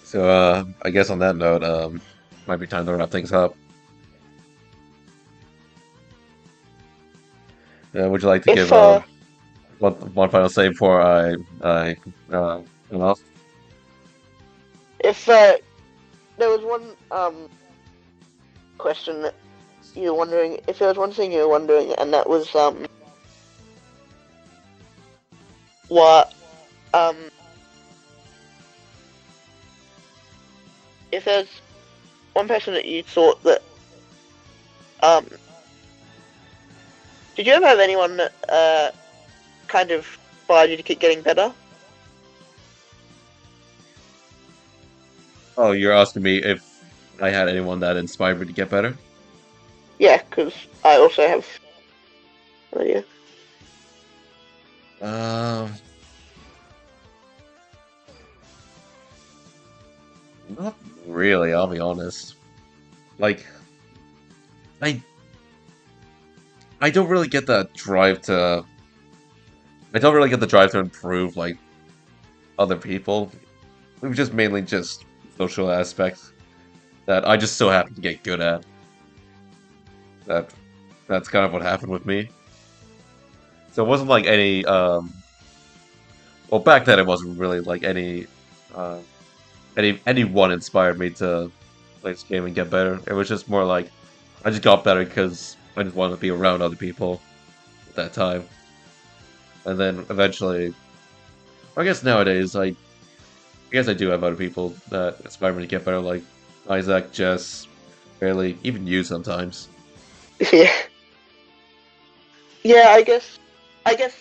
So, I guess on that note, might be time to wrap things up. Would you like to If give one final say before anyone else? if there was one question that you were wondering, if there was one thing you were wondering, and that was what if there's one person that you thought that did you ever have anyone that kind of inspired you to keep getting better? Oh, you're asking me if I had anyone that inspired me to get better? Yeah, because I also have an idea. Not really, I'll be honest. Like, I I don't really get that drive to I don't really get the drive to improve like other people. It was just mainly just social aspects that I just so happen to get good at. That's kind of what happened with me. So it wasn't like any well, back then it wasn't really like uh anyone inspired me to play this game and get better. It was just more like I just got better because I just wanted to be around other people at that time. And then eventually, I guess nowadays I guess I do have other people that inspire me to get better, like Isaac, Jess, Barely, even you sometimes. Yeah. Yeah, I guess I'd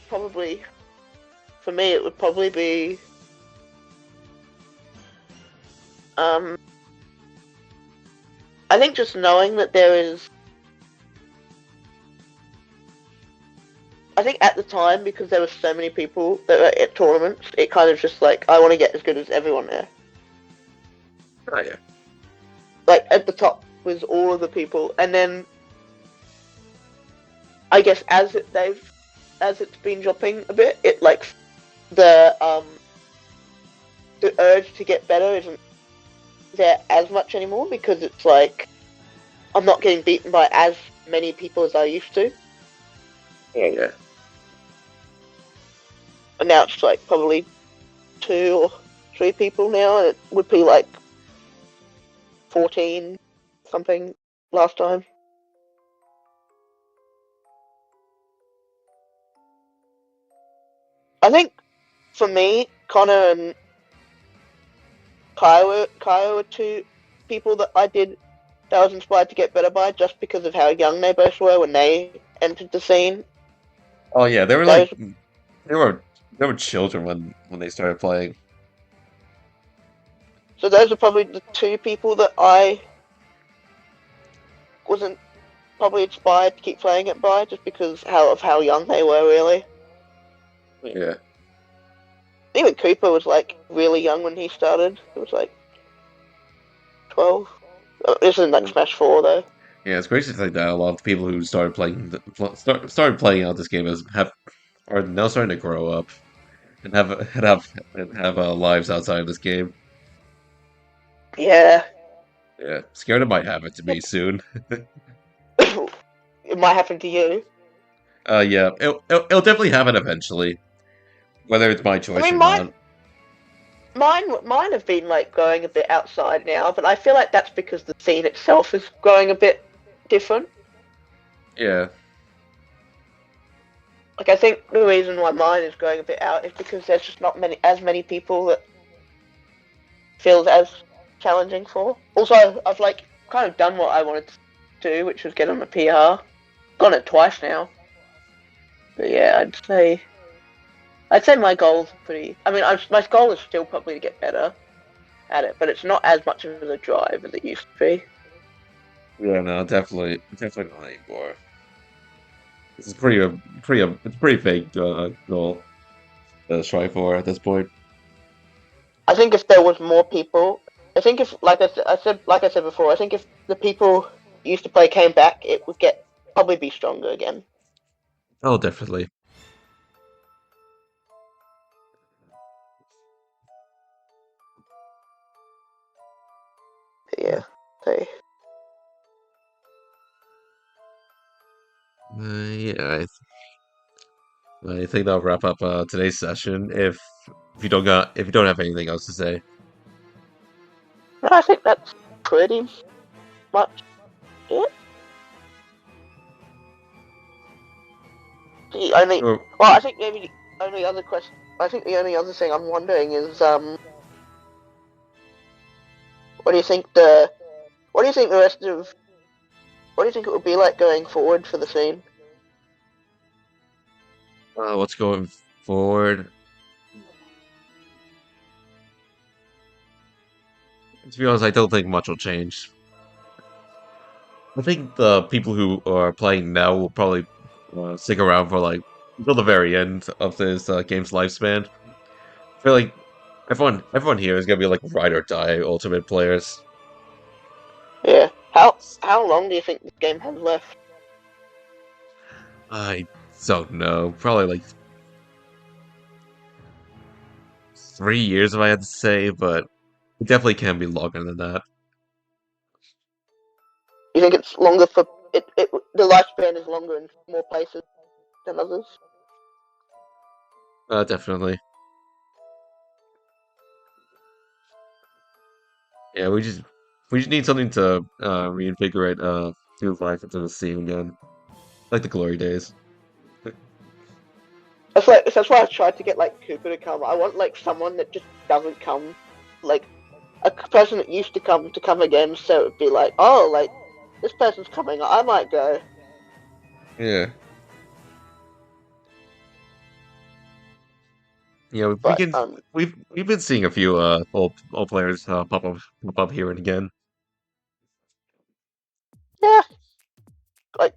probably, for me, it would probably be, I think just knowing that there is, I think at the time, because there were so many people that were at tournaments, it kind of just like, I want to get as good as everyone there. Oh yeah. Like, at the top was all of the people, and then, I guess as it's been dropping a bit, it like, the urge to get better isn't there as much anymore, because it's like, I'm not getting beaten by as many people as I used to. Yeah. And now it's like probably 2 or 3 people now, and it would be like 14 something last time. I think for me, Connor and Kai were 2 people that I was inspired to get better by, just because of how young they both were when they entered the scene. Oh yeah, they were Those, like they were children when they started playing. so those are probably the 2 people that I wasn't probably inspired to keep playing it by, just because of how young they were, really. Yeah. Even Cooper was like really young when he started. It was like 12. This isn't like Smash 4 though. Yeah, it's crazy to think that a lot of people who started playing started playing out this game are now starting to grow up and have lives outside of this game. Yeah. Yeah, scared it might happen to me soon. It might happen to you. Yeah, it'll definitely happen eventually, whether it's my choice or mine not. mine have been like growing a bit outside now, but I feel like that's because the scene itself is growing a bit different. Yeah. Like I think the reason why mine is growing a bit out is because there's just not as many people that feels as challenging for. Also, I've like kind of done what I wanted to do, which was get on the PR. Gone it twice now. But yeah, I'd say my goals are pretty. I mean, my goal is still probably to get better at it, but it's not as much of a drive as it used to be. Yeah, no, definitely not anymore. This is pretty fake goal to strive for at this point. I think if there was more people, I think if like I said before, I think if the people who used to play came back, it would probably be stronger again. Oh, definitely. But yeah, so. Yeah, I think that'll wrap up today's session. If you don't have anything else to say. I think that's pretty much it. The only, Or, well, I think maybe the only other question. I think the only other thing I'm wondering is, what do you think the rest of, what do you think it would be like going forward for the scene? what's going forward? To be honest, I don't think much will change. I think the people who are playing now will probably stick around for like until the very end of this game's lifespan. I feel like everyone here is gonna be like ride or die ultimate players. Yeah. How long do you think this game has left? I don't know. Probably like 3 years if I had to say, but it definitely can be longer than that. You think it's longer for the lifespan is longer in more places than others? Definitely. Yeah, we just need something to reinvigorate new life into the scene again, like the glory days. That's why I tried to get like Cooper to come. I want like someone that just doesn't come, like a person that used to come again. So it would be like, oh, like this person's coming, I might go. Yeah. Yeah, But we've been seeing a few old players pop up here and again. yeah, like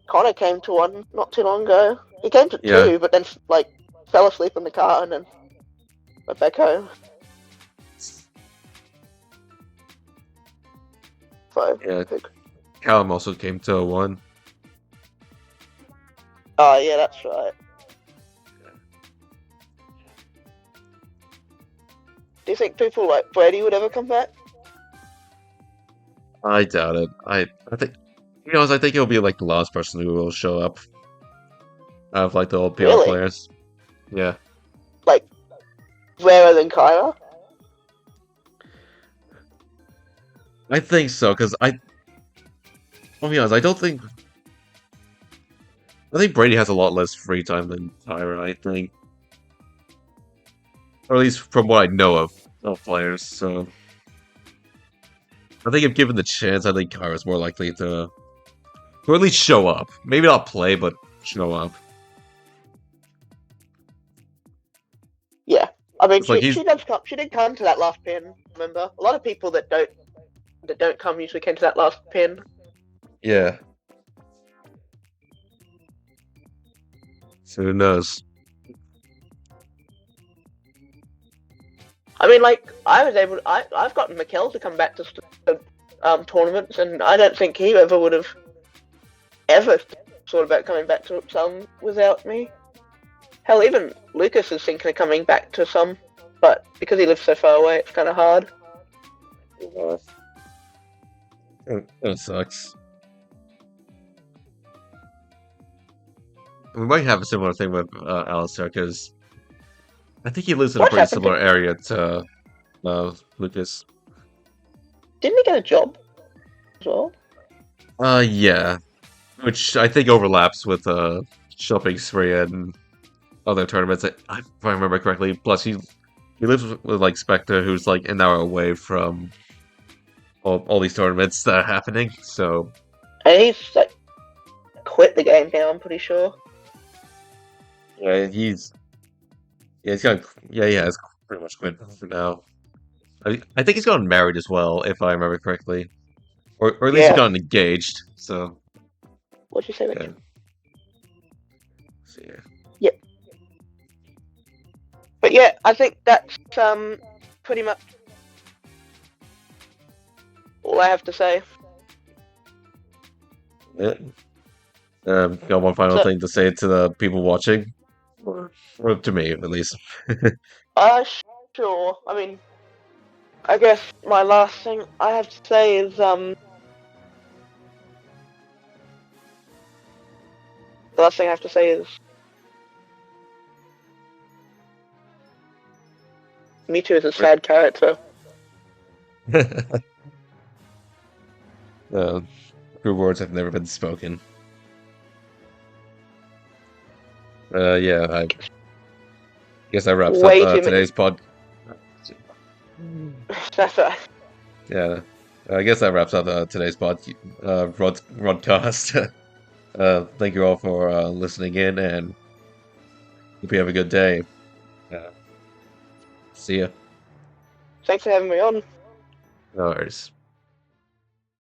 Connor came to one not too long ago. He came to Yeah, two, but then like fell asleep in the car and then went back home. So yeah. Callum also came to one. oh yeah, that's right. Do you think people like Brady would ever come back? I doubt it. I think you know, I think he'll be like the last person who will show up out of like the old PL Really? players. Yeah. Like rarer than Kyra? I think so, because I'll be honest, I think Brady has a lot less free time than Tyra, I think. Or at least from what I know of players, so I think if given the chance, I think Kyra's more likely to or at least show up. Maybe not play, but show up. Yeah. I mean, It's like he's she does come. She did come to that last pin. Remember, a lot of people that don't come usually came to that last pin. yeah. So who knows? I mean, like I've gotten Mikkel to come back to tournaments, and I don't think he ever would have ever thought about coming back to some without me. Hell, even Lucas is thinking of coming back to some, but because he lives so far away, it's kind of hard. That sucks. We might have a similar thing with Alastair, because I think he lives in a What pretty happened similar area to Lucas. Didn't he get a job as well? Yeah, which I think overlaps with Shopping Spree and other tournaments. If I remember correctly. Plus, he lives with like Spectre, who's like an hour away from all these tournaments that are happening. So And he's like quit the game now. I'm pretty sure. yeah, he's got he has pretty much quit for now. I think he's gotten married as well, if I remember correctly, or at least he's Yeah. gotten engaged. So What'd you say, yeah. Rich? So, yeah. Yep. But yeah, I think that's pretty much all I have to say. Yeah. Got one final So, thing to say to the people watching, or to me at least. sure. I mean, I guess my last thing I have to say is the last thing I have to say is Mewtwo is a sad character. True words have never been spoken. Yeah, I guess that wraps up Way too many. today's pod. That's right. Yeah, I guess that wraps up today's broadcast. Thank you all for listening in, and hope you have a good day. See ya. Thanks for having me on. No worries.